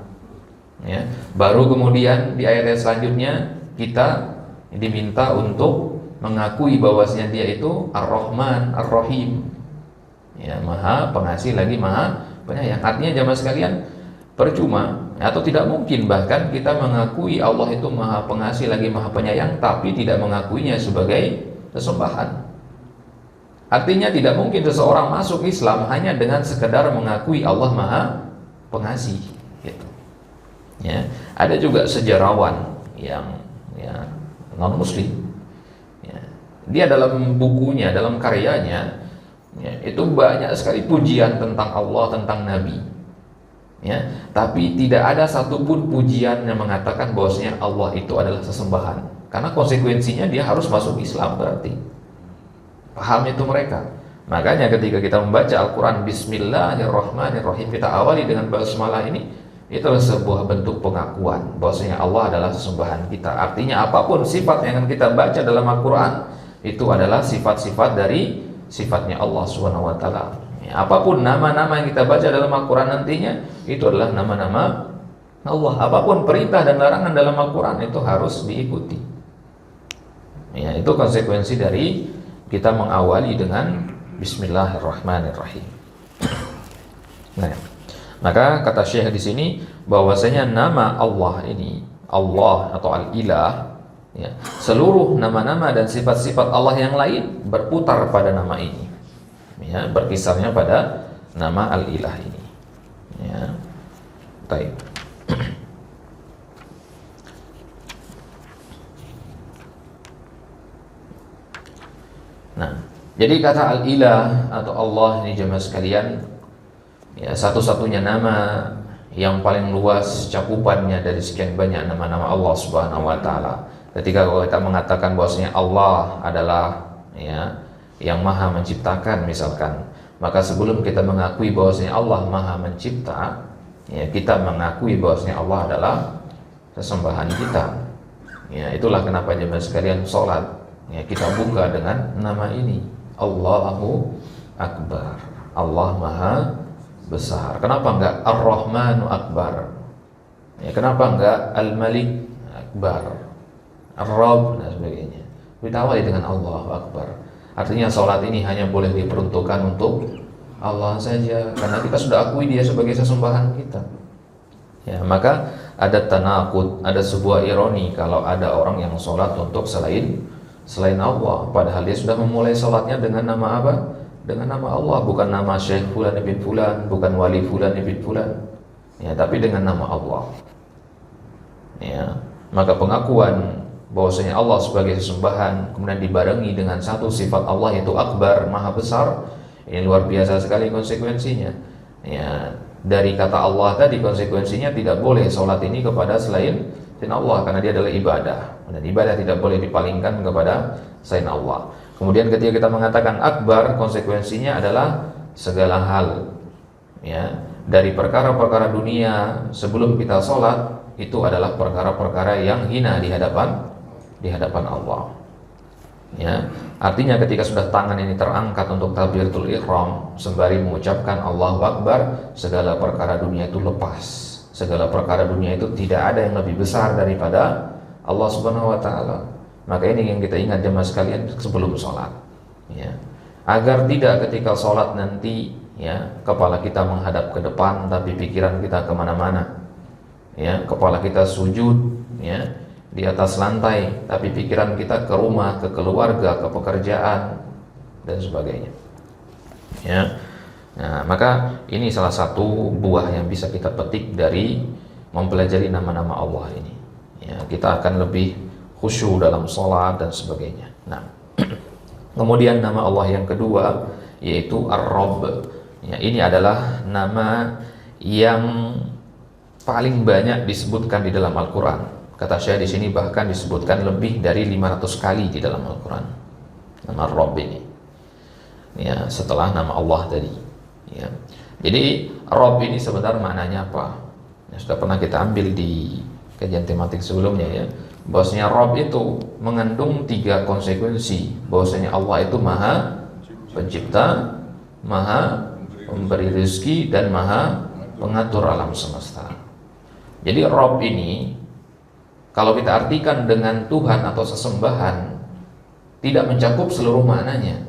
Ya. Baru kemudian di ayat selanjutnya kita diminta untuk mengakui bahwasanya dia itu Ar-Rahman, Ar-Rahim, ya, maha pengasih lagi maha penyayang. Artinya jamaah sekalian, percuma atau tidak mungkin bahkan kita mengakui Allah itu maha pengasih lagi maha penyayang tapi tidak mengakuinya sebagai sesembahan. Artinya tidak mungkin seseorang masuk Islam hanya dengan sekedar mengakui Allah maha pengasih, gitu. Ya, ada juga sejarawan yang ya non muslim, ya, dia dalam bukunya, dalam karyanya, ya, itu banyak sekali pujian tentang Allah, tentang Nabi, ya, tapi tidak ada satupun pujian yang mengatakan bahwasanya Allah itu adalah sesembahan, karena konsekuensinya dia harus masuk Islam berarti. Paham itu mereka. Makanya ketika kita membaca Al-Quran Bismillahirrahmanirrahim, kita awali dengan basmalah ini, itu adalah sebuah bentuk pengakuan bahwasanya Allah adalah sesembahan kita. Artinya apapun sifat yang akan kita baca dalam Al-Quran itu adalah sifat-sifat dari sifatnya Allah Subhanahu wa taala. Ya, apapun nama-nama yang kita baca dalam Al-Quran nantinya itu adalah nama-nama Allah. Apapun perintah dan larangan dalam Al-Quran itu harus diikuti. Ya, itu konsekuensi dari kita mengawali dengan Bismillahirrahmanirrahim. Nah, maka kata Syekh di sini bahwasanya nama Allah ini, Allah atau Al-Ilah, ya, seluruh nama-nama dan sifat-sifat Allah yang lain berputar pada nama ini. ya, berkisarnya pada nama Al-Ilah ini. Ya. Baik. Nah, jadi kata Al-Ilah atau Allah ini jemaah sekalian, ya, satu-satunya nama yang paling luas cakupannya dari sekian banyak nama-nama Allah Subhanahu wa taala. Ketika kita mengatakan bahwasanya Allah adalah, ya, yang Maha menciptakan misalkan, maka sebelum kita mengakui bahwasanya Allah Maha mencipta, ya, kita mengakui bahwasanya Allah adalah sesembahan kita. Ya, itulah kenapa jemaah sekalian salat, ya, kita buka dengan nama ini, Allahu Akbar. Allah Maha besar. Kenapa enggak Ar-Rahmanu Akbar? Ya, kenapa enggak Al-Malik Akbar, Ar-Rabb dan sebagainya? Ditawari dengan Allahu Akbar. Artinya salat ini hanya boleh diperuntukkan untuk Allah saja, karena kita sudah akui Dia sebagai sesembahan kita. Ya, maka ada tanaqud, ada sebuah ironi kalau ada orang yang salat untuk selain Allah, padahal dia sudah memulai salatnya dengan nama apa? Dengan nama Allah, bukan nama Syekh Fulan bin Fulan, bukan wali Fulan bin Fulan, ya, tapi dengan nama Allah. Ya, maka pengakuan bahwasanya Allah sebagai sesembahan kemudian dibarengi dengan satu sifat Allah yaitu Akbar, Maha Besar, ini luar biasa sekali konsekuensinya. Ya, dari kata Allah tadi konsekuensinya tidak boleh sholat ini kepada selain Allah, karena dia adalah ibadah, dan ibadah tidak boleh dipalingkan kepada selain Allah. Kemudian ketika kita mengatakan Akbar, konsekuensinya adalah segala hal, ya, dari perkara-perkara dunia sebelum kita sholat itu adalah perkara-perkara yang hina di hadapan Allah. Ya, artinya ketika sudah tangan ini terangkat untuk takbiratul ihram sembari mengucapkan Allahu Akbar, segala perkara dunia itu lepas. Segala perkara dunia itu tidak ada yang lebih besar daripada Allah Subhanahu wa taala. Maka ini yang kita ingat jemaah sekalian sebelum sholat, ya, agar tidak ketika sholat nanti, ya, kepala kita menghadap ke depan tapi pikiran kita kemana-mana, ya, kepala kita sujud, ya, di atas lantai tapi pikiran kita ke rumah, ke keluarga, ke pekerjaan dan sebagainya, ya. Nah, maka ini salah satu buah yang bisa kita petik dari mempelajari nama-nama Allah ini. Ya, kita akan lebih khusyuk dalam sholat dan sebagainya. Nah, kemudian nama Allah yang kedua yaitu Ar-Rabb. Ya, ini adalah nama yang paling banyak disebutkan di dalam Al-Quran. Kata saya di sini bahkan disebutkan lebih dari 500 kali di dalam Al-Quran. Nama Rabb ini. Ya, setelah nama Allah tadi. Ya. Jadi Rabb ini sebenarnya maknanya apa? Ya, sudah pernah kita ambil di kajian tematik sebelumnya, ya. Bahwasanya Rabb itu mengandung 3 konsekuensi. Bahwasanya Allah itu Maha Pencipta, Maha Pemberi rezeki, dan Maha Pengatur alam semesta. Jadi Rabb ini kalau kita artikan dengan Tuhan atau sesembahan tidak mencakup seluruh maknanya.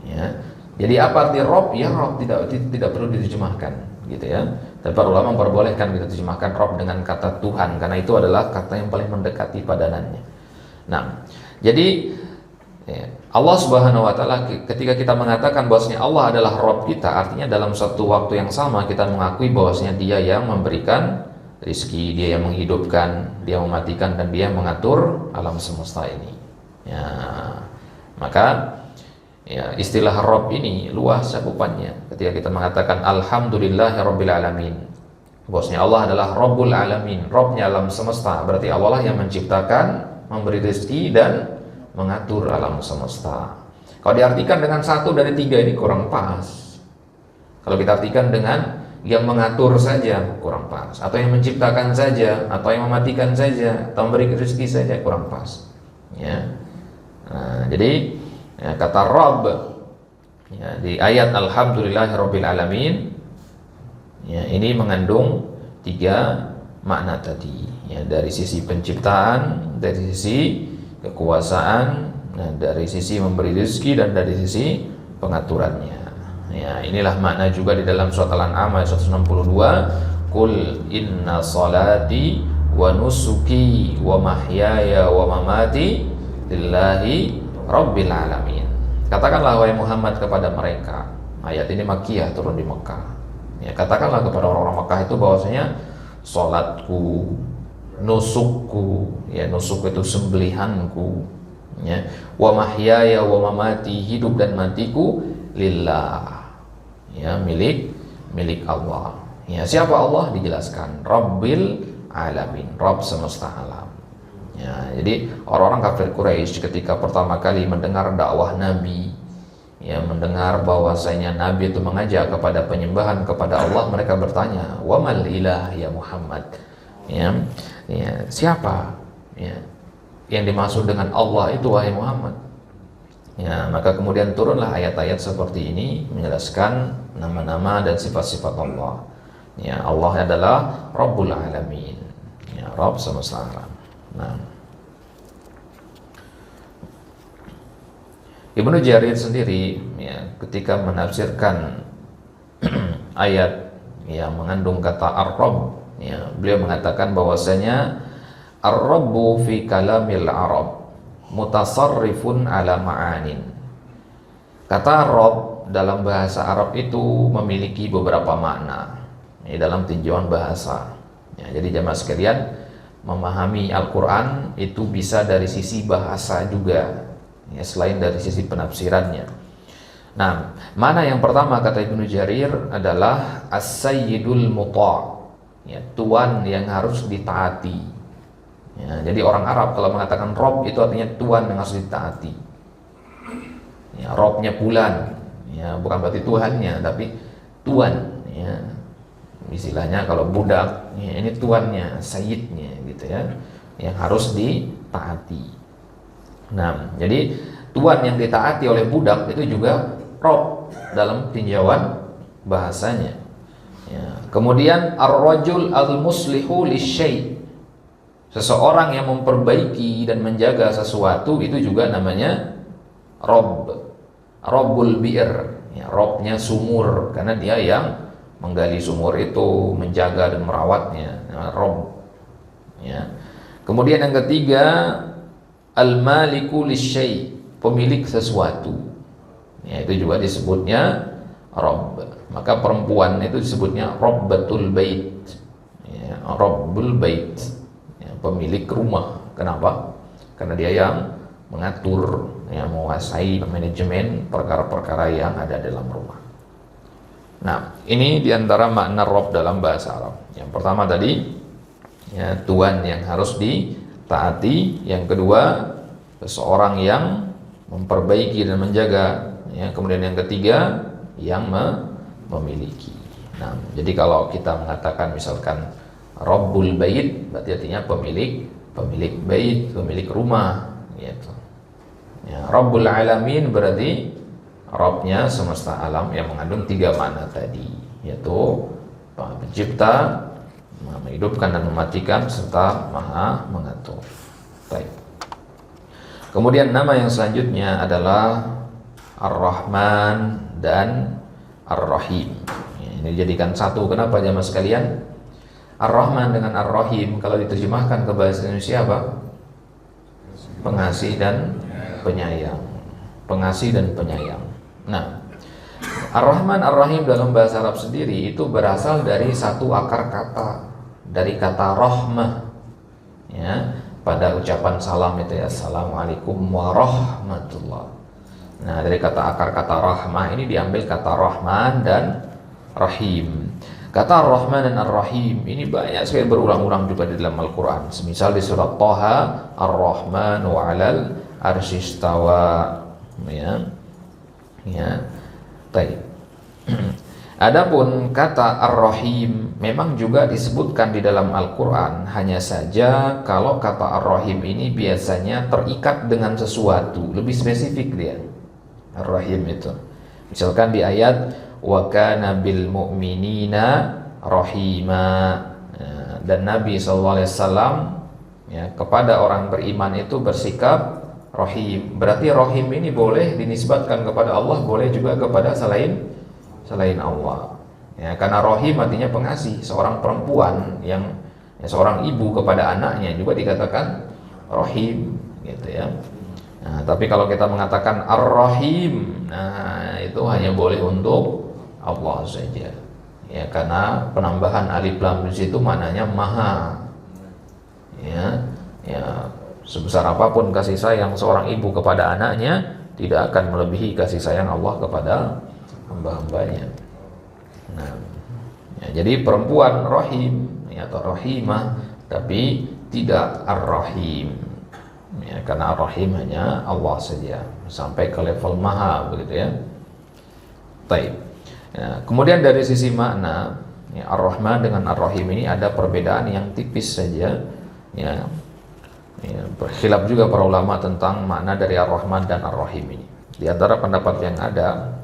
Ya. Jadi apa arti Rabb? Ya, Rabb tidak perlu diterjemahkan, gitu ya. Tapi para ulama memperbolehkan kita terjemahkan Rabb dengan kata Tuhan, karena itu adalah kata yang paling mendekati padanannya. Nah, jadi ya, Allah Subhanahu wa taala ketika kita mengatakan bahwasanya Allah adalah Rabb kita, artinya dalam satu waktu yang sama kita mengakui bahwasanya Dia yang memberikan rezeki, Dia yang menghidupkan, Dia mematikan, dan Dia yang mengatur alam semesta ini. Ya, maka ya, istilah Rabb ini luas cakupannya. Ketika kita mengatakan Alhamdulillahirabbil alamin, bahwasanya Allah adalah Rabbul alamin, Rabbnya alam semesta, berarti Allah lah yang menciptakan, memberi rezeki, dan mengatur alam semesta. Kalau diartikan dengan 1 dari 3 ini kurang pas. Kalau kita artikan dengan yang mengatur saja kurang pas, atau yang menciptakan saja, atau yang mematikan saja, atau memberi rezeki saja kurang pas. Ya. Nah, jadi ya, kata Rabb, ya, di ayat Alhamdulillahirabbil alamin, ya, ini mengandung 3 makna tadi, ya, dari sisi penciptaan, dari sisi kekuasaan, nah, dari sisi memberi rezeki, dan dari sisi pengaturannya. Ya, inilah makna juga di dalam surat Al-An'am ayat 162, Qul inna salati wa nusuki wa mahyaya wa mamati lillahi Rabbil alamin. Katakanlah wahai Muhammad kepada mereka, ayat ini Makkiyah, turun di Mekah. Ya, katakanlah kepada orang-orang Mekah itu bahwasanya salatku, nusukku, ya nusuk itu sembelihanku, ya, wa mahyaya wa mamati, hidup dan matiku lillah, ya milik Allah. Ya, siapa Allah? Dijelaskan, Rabbil alamin, Rabb semesta alam. Ya, jadi orang-orang kafir Quraisy ketika pertama kali mendengar dakwah Nabi, ya mendengar bahwasanya Nabi itu mengajak kepada penyembahan kepada Allah, mereka bertanya, wa mal ilah ya Muhammad, ya, siapa ya yang dimaksud dengan Allah itu wahai Muhammad. Ya, maka kemudian turunlah ayat-ayat seperti ini menjelaskan nama-nama dan sifat-sifat Allah. Ya, Allah adalah Rabbul alamin, ya, Rabb semesta alam. Nah, Ibnu Jarir sendiri, ya, ketika menafsirkan ayat yang mengandung kata ar-Rabb, ya, beliau mengatakan bahwasanya ar-Rabbu fi kalamil Arab mutasarrifun ala ma'anin. Kata Rabb dalam bahasa Arab itu memiliki beberapa makna, ya, dalam tinjauan bahasa. Ya, jadi jamaah sekalian, memahami Al-Quran itu bisa dari sisi bahasa juga, ya, selain dari sisi penafsirannya. Nah, mana yang pertama kata Ibnu Jarir adalah as-sayyidul muta', ya, tuan yang harus ditaati. Ya, jadi orang Arab kalau mengatakan Rob itu artinya tuan yang harus ditaati. Ya, Robnya bulan, ya, bukan berarti Tuhannya, tapi tuan. Ya, istilahnya kalau budak, ya, ini tuannya, sayyidnya, gitu ya, yang harus ditaati. Nah, jadi tuan yang ditaati oleh budak itu juga Rob dalam tinjauan bahasanya. Ya. Kemudian ar-rajul al-muslihu lisyai', seseorang yang memperbaiki dan menjaga sesuatu itu juga namanya Rob. Robbul bi'r, ya, Robnya sumur, karena dia yang menggali sumur itu, menjaga dan merawatnya, nah, Rob. Ya. Kemudian yang ketiga al-maliku lisyai', pemilik sesuatu, ya, itu juga disebutnya Rob. Maka perempuan itu disebutnya Robbatul bait, ya, Robbul bait, ya, pemilik rumah. Kenapa? Karena dia yang mengatur, yang menguasai manajemen perkara-perkara yang ada dalam rumah. Nah, ini diantara makna Rob dalam bahasa Arab. Yang pertama tadi, ya, tuan yang harus ditaati. Yang kedua, seseorang yang memperbaiki dan menjaga. Ya, kemudian yang ketiga, yang memiliki. Nah, jadi kalau kita mengatakan misalkan Rabbul bait, berarti artinya pemilik bait, pemilik rumah, gitu. Ya, Rabbul alamin berarti Rabbnya semesta alam, yang mengandung tiga makna tadi, yaitu pencipta, menghidupkan dan mematikan, serta maha mengatur. Baik. Kemudian nama yang selanjutnya adalah Ar-Rahman dan Ar-Rahim. Ya, ini dijadikan satu. Kenapa jamaah sekalian? Ar-Rahman dengan Ar-Rahim kalau diterjemahkan ke bahasa Indonesia apa? Pengasih dan penyayang. Pengasih dan penyayang. Nah, Ar-Rahman Ar-Rahim dalam bahasa Arab sendiri itu berasal dari satu akar kata, dari kata rahmah. Ya, pada ucapan salam itu ya, Assalamualaikum warahmatullah. Nah, dari kata akar kata rahmah ini diambil kata Rahman dan Rahim. Kata Ar-Rahman dan Ar-Rahim ini banyak sekali berulang-ulang juga di dalam Al-Quran. Semisal di surat Thaha, Ar-Rahmanu 'alal arsy istawa. Ya. Baik. Adapun kata Ar-Rahim memang juga disebutkan di dalam Al-Quran, hanya saja kalau kata Ar-Rahim ini biasanya terikat dengan sesuatu, lebih spesifik dia. Ar-Rahim itu. Misalkan di ayat wa kana bil mu'minina rahima, dan Nabi SAW, ya, kepada orang beriman itu bersikap rahim. Berarti rahim ini boleh dinisbatkan kepada Allah, boleh juga kepada selain Allah. Ya, karena rahim artinya pengasih. Seorang perempuan yang, ya, seorang ibu kepada anaknya juga dikatakan rahim, gitu ya. Nah, tapi kalau kita mengatakan Ar-Rahim, nah itu hanya boleh untuk Allah saja. Ya, karena penambahan alif lam di situ maknanya maha. Ya, ya sebesar apapun kasih sayang seorang ibu kepada anaknya, tidak akan melebihi kasih sayang Allah kepada hamba-hambanya. Nah, ya, jadi perempuan Rahim ya, atau Rahimah, tapi tidak Ar-Rahim. Ya, karena Ar-Rahim hanya Allah saja, sampai ke level maha begitu ya. Baik. Ya, kemudian dari sisi makna, ya, Ar-Rahman dengan Ar-Rahim ini ada perbedaan yang tipis saja. Ya, ya, berkhilaf juga para ulama tentang makna dari Ar-Rahman dan Ar-Rahim ini. Di antara pendapat yang ada,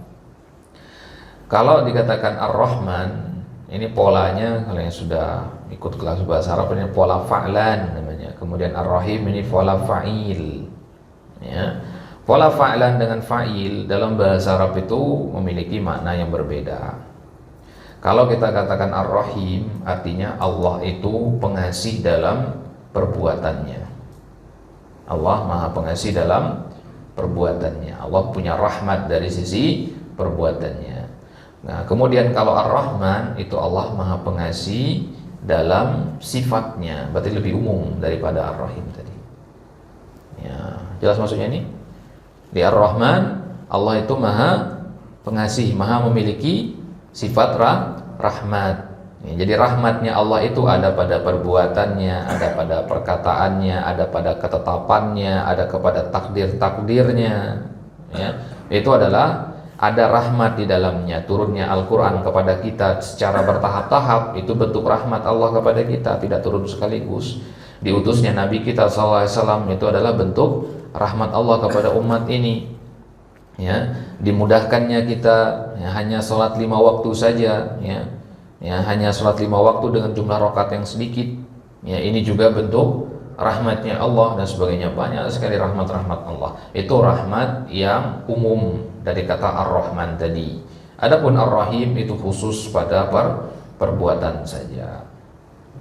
kalau dikatakan Ar-Rahman, ini polanya kalau yang sudah ikut kelas bahasa Arab ini pola fa'lan namanya. Kemudian Ar-Rahim ini pola fa'il. Ya. Pola fa'lan dengan fa'il dalam bahasa Arab itu memiliki makna yang berbeda. Kalau kita katakan Ar-Rahim, artinya Allah itu pengasih dalam perbuatannya. Allah Maha Pengasih dalam perbuatannya. Allah punya rahmat dari sisi perbuatannya. Nah, kemudian kalau Ar-Rahman itu Allah Maha Pengasih dalam sifatnya, berarti lebih umum daripada Ar-Rahim tadi. Ya, jelas maksudnya ini? Di Ar-Rahman Allah itu Maha Pengasih, Maha memiliki sifat rahmat. Ya, jadi rahmatnya Allah itu ada pada perbuatannya, ada pada perkataannya, ada pada ketetapannya, ada kepada takdir-takdirnya. Ya, itu adalah ada rahmat di dalamnya. Turunnya Al-Quran kepada kita secara bertahap-tahap, itu bentuk rahmat Allah kepada kita, tidak turun sekaligus. Diutusnya Nabi kita SAW itu adalah bentuk rahmat Allah kepada umat ini. Ya, dimudahkannya kita ya, hanya sholat 5 waktu saja. Ya, hanya sholat 5 waktu dengan jumlah rakaat yang sedikit. Ya, ini juga bentuk rahmatnya Allah dan sebagainya. Banyak sekali rahmat-rahmat Allah. Itu rahmat yang umum dari kata Ar-Rahman tadi. Adapun Ar-Rahim itu khusus pada perbuatan saja.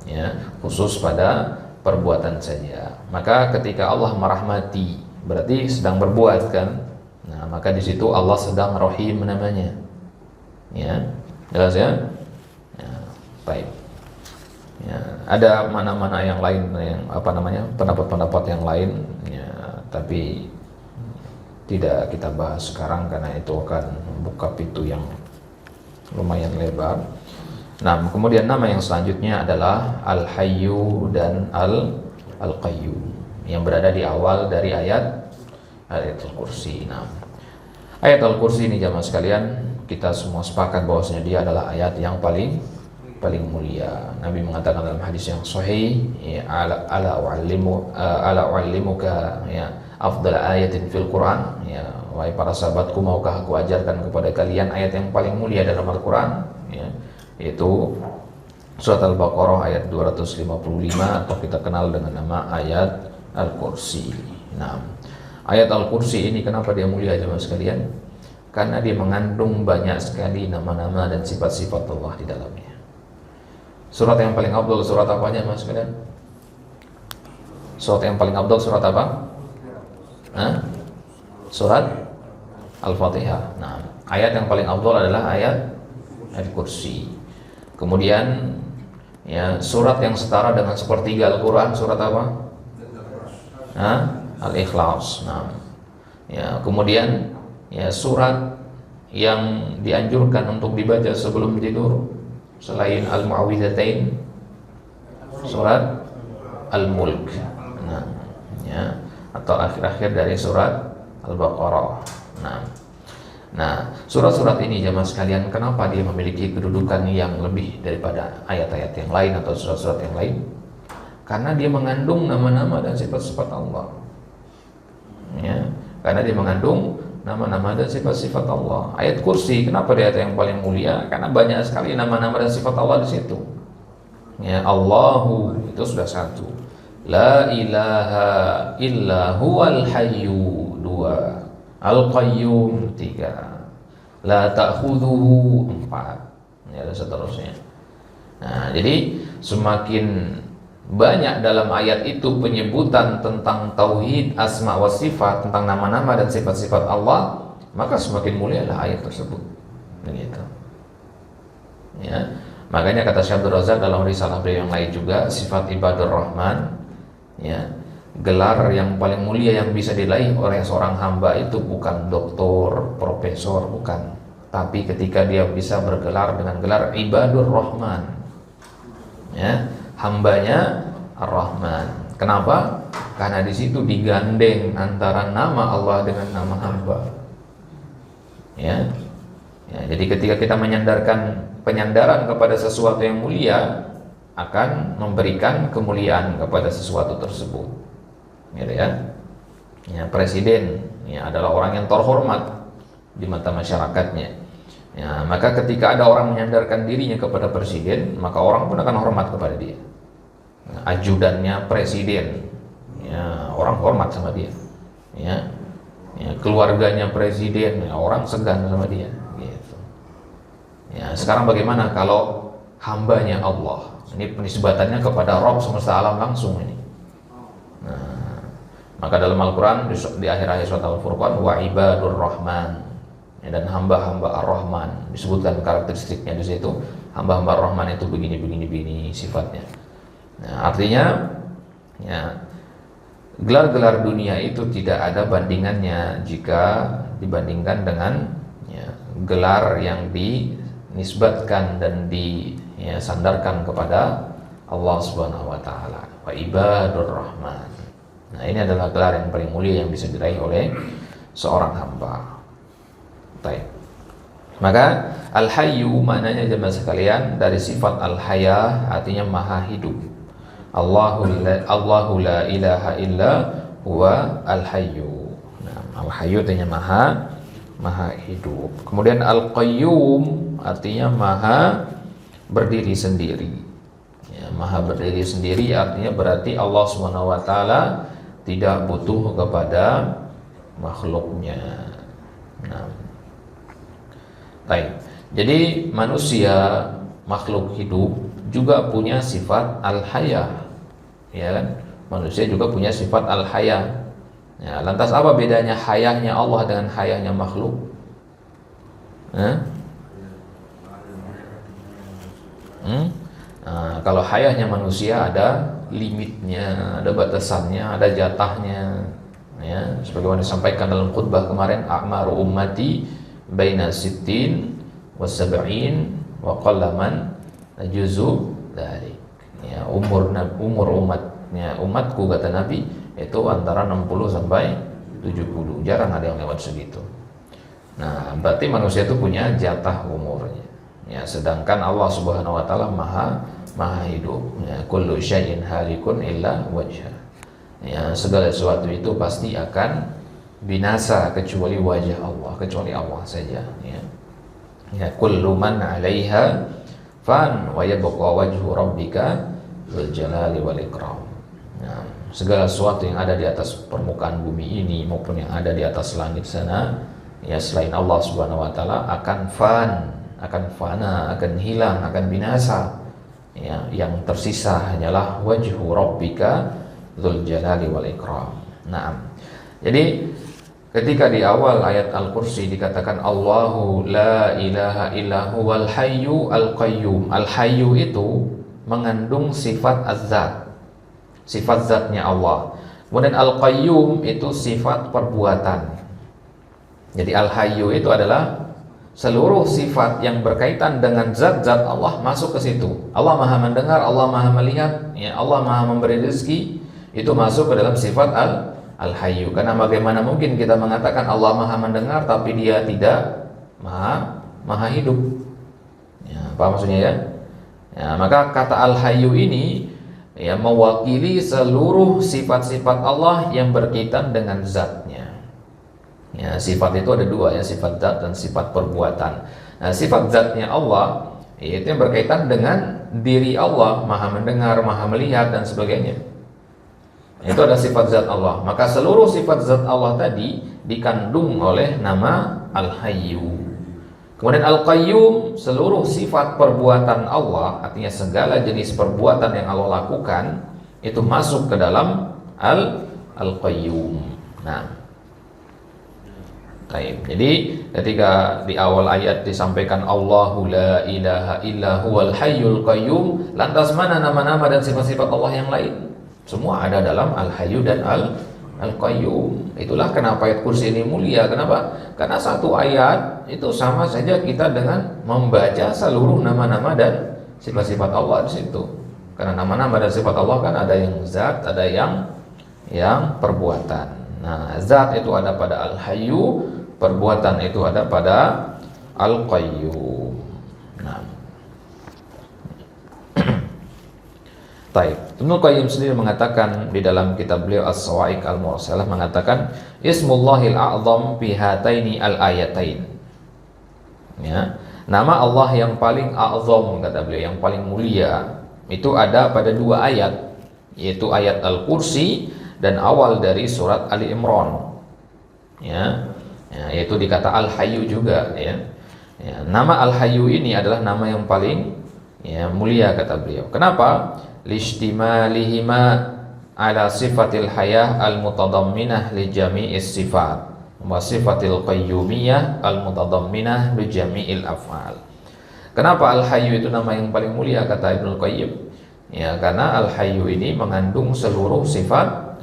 Ya, khusus pada perbuatan saja. Maka ketika Allah merahmati, berarti sedang berbuat kan? Nah, maka di situ Allah sedang Rahim namanya. Ya, jelas ya? Ya, baik. Ya, ada mana-mana yang lain, yang apa namanya, pendapat-pendapat yang lain, ya, tapi tidak kita bahas sekarang karena itu akan membuka pintu yang lumayan lebar. Nah, kemudian nama yang selanjutnya adalah Al-Hayyu dan Al-Qayyum yang berada di awal dari ayat Al-Kursi. Nah, ayat Al-Kursi ini jamaah sekalian, kita semua sepakat bahwasanya dia adalah ayat yang paling mulia. Nabi mengatakan dalam hadis yang sahih, ya, ala uallimuka ya afdal ayatin fil Quran, ya, wahai para sahabatku, maukah aku ajarkan kepada kalian ayat yang paling mulia dalam Al-Quran, ya, yaitu surat Al-Baqarah ayat 255 atau kita kenal dengan nama ayat Al-Kursi. Nah, ayat Al-Kursi ini kenapa dia mulia jemaah sekalian? Karena dia mengandung banyak sekali nama-nama dan sifat-sifat Allah di dalamnya. Surat yang paling afdal surat apanya mas sekalian? Surat yang paling afdal surat apa? Surat Al-Fatihah. Nah, ayat yang paling afdal adalah ayat Al-Kursi. Kemudian ya, surat yang setara dengan sepertiga Al-Quran surat apa? Al-Ikhlas. Nah, ya, kemudian ya, surat yang dianjurkan untuk dibaca sebelum tidur selain Al-Mu'awwidzatain, surat Al-Mulk. Nah, ya, atau akhir-akhir dari surat Al-Baqarah. Nah, surat-surat ini jamaah sekalian, kenapa dia memiliki kedudukan yang lebih daripada ayat-ayat yang lain atau surat-surat yang lain? Karena dia mengandung nama-nama dan sifat-sifat Allah. Ya, karena dia mengandung nama-nama dan sifat-sifat Allah. Ayat Kursi, kenapa dia ayat yang paling mulia? Karena banyak sekali nama-nama dan sifat Allah di situ. Ya, Allahu itu sudah satu. La ilaha illa huwal hayyu 2. Al-Qayyum 3. La ta'khudhuhu 4. Ya, dan seterusnya. Nah, jadi semakin banyak dalam ayat itu penyebutan tentang tauhid asma wa sifat, tentang nama-nama dan sifat-sifat Allah, maka semakin mulialah ayat tersebut. Begitu. Ya. Makanya kata Syekh Abdul Razak dalam risalah beliau yang lain juga, sifat ibadur rahman, ya, gelar yang paling mulia yang bisa diraih oleh seorang hamba itu bukan doktor, profesor, bukan, tapi ketika dia bisa bergelar dengan gelar ibadur rahman, ya, hambanya ar-Rahman. Kenapa? Karena di situ digandeng antara nama Allah dengan nama hamba. Ya. Ya, jadi ketika kita penyandaran kepada sesuatu yang mulia akan memberikan kemuliaan kepada sesuatu tersebut. Gitu ya. Ya, presiden ya adalah orang yang terhormat di mata masyarakatnya. Ya, maka ketika ada orang menyandarkan dirinya kepada presiden, maka orang pun akan hormat kepada dia. Nah, ajudannya presiden, ya, orang hormat sama dia. Ya, ya, keluarganya presiden, ya, orang segan sama dia. Gitu. Ya, sekarang bagaimana kalau hambanya Allah? Ini penisbatannya kepada Rabb semesta alam langsung ini. Nah, maka dalam Al-Quran di akhir-akhir surat Al-Furqan, wa ibadur rahman, ya, dan hamba-hamba ar-Rahman, disebutkan karakteristiknya di situ. Hamba-hamba ar-Rahman itu begini sifatnya. Nah, artinya ya, gelar-gelar dunia itu tidak ada bandingannya jika dibandingkan dengan ya, gelar yang dinisbatkan dan disandarkan kepada Allah Subhanahu wa taala, wa ibadur rahman. Nah, ini adalah gelar yang paling mulia yang bisa diraih oleh seorang hamba. Baik. Maka al-hayyu maknanya jemaah sekalian dari sifat al-haya, artinya maha hidup. Allahu la ilaha illa huwa al-hayyu. Nah, al-hayyu artinya maha hidup. Kemudian al-qayyum artinya maha berdiri sendiri. Ya, maha berdiri sendiri artinya berarti Allah Subhanahu wa taala tidak butuh kepada makhluknya. Nah, baik. Jadi manusia, makhluk hidup juga punya sifat al-haya. Ya kan? Manusia juga punya sifat al-haya. Ya, lantas apa bedanya hayahnya Allah dengan hayahnya makhluk? Nah, kalau hayahnya manusia ada limitnya, ada batasannya, ada jatahnya. Ya, sebagaimana disampaikan dalam khutbah kemarin, a'maru ummati baina sittin wa sab'in wa qallaman juzu dari. Ya, umur umatku kata Nabi itu antara 60 sampai 70. Jarang ada yang lewat segitu. Nah, berarti manusia itu punya jatah umurnya. Ya, sedangkan Allah Subhanahu wa taala maha hidup. Ya, kullu syai'in halikun illa wajha. Ya, segala sesuatu itu pasti akan binasa kecuali wajah Allah, kecuali Allah saja, ya. Ya, kullu man 'alaiha fan wa yabqa wajhu rabbika dzul jalali wal ikram. Nah, segala sesuatu yang ada di atas permukaan bumi ini maupun yang ada di atas langit sana, ya, selain Allah Subhanahu wa taala akan akan fana, akan hilang, akan binasa. Ya, yang tersisa hanyalah wajhu rabbika dzul jalali wal ikram. Nah, jadi ketika di awal ayat Al-Kursi dikatakan Allahu la ilaha illa huwal hayyu al-qayyum. Al-hayyu itu mengandung sifat az-zat, sifat zatnya Allah. Kemudian al-qayyum itu sifat perbuatan. Jadi al-hayyu itu adalah seluruh sifat yang berkaitan dengan zat-zat Allah masuk ke situ. Allah maha mendengar, Allah maha melihat, ya, Allah maha memberi rezeki, itu masuk ke dalam sifat al-hayyu. Karena bagaimana mungkin kita mengatakan Allah maha mendengar tapi dia tidak maha hidup? Ya, apa maksudnya ya? Ya, maka kata al-hayyu ini ya mewakili seluruh sifat-sifat Allah yang berkaitan dengan zatnya. Ya, sifat itu ada dua, ya, sifat zat dan sifat perbuatan. Nah, sifat zatnya Allah itu yang berkaitan dengan diri Allah, maha mendengar, maha melihat dan sebagainya. Itu ada sifat zat Allah. Maka seluruh sifat zat Allah tadi dikandung oleh nama Al-Hayyu. Kemudian Al-Qayyum, seluruh sifat perbuatan Allah, artinya segala jenis perbuatan yang Allah lakukan itu masuk ke dalam Al-Qayyum. Nah, baik. Jadi ketika di awal ayat disampaikan Allahu la ilaha illa huwal hayyul qayyum, lantas mana nama-nama dan sifat-sifat Allah yang lain? Semua ada dalam Al-Hayyu dan Al-Qayyum. Itulah kenapa ayat kursi ini mulia. Kenapa? Karena satu ayat itu sama saja kita dengan membaca seluruh nama-nama dan sifat-sifat Allah di situ. Karena nama-nama dan sifat Allah kan ada yang zat, ada yang perbuatan. Nah, zat itu ada pada Al-Hayyu, perbuatan itu ada pada Al-Qayyum. Nah, Taib. Ibnu Qayyim sendiri mengatakan di dalam kitab beliau As-Sawa'iq Al-Mursalah mengatakan Ismullahil a'zam fi hataini al-ayatain. Ya, nama Allah yang paling a'zam kata beliau, yang paling mulia itu ada pada dua ayat, yaitu ayat Al-Kursi dan awal dari surat Ali Imran. Ya, yaitu dikata Al-Hayyu juga ya. Nama Al-Hayyu ini adalah nama yang paling mulia kata beliau. Kenapa? Lishtimalihima ala sifatil hayah al-mutadamminah li jami'is sifat wa sifatil qayyumiyah al-mutadamminah li jami'il af'al. Kenapa Al-Hayyu itu nama yang paling mulia kata Ibnu Qayyim? Ya, karena Al-Hayyu ini mengandung seluruh sifat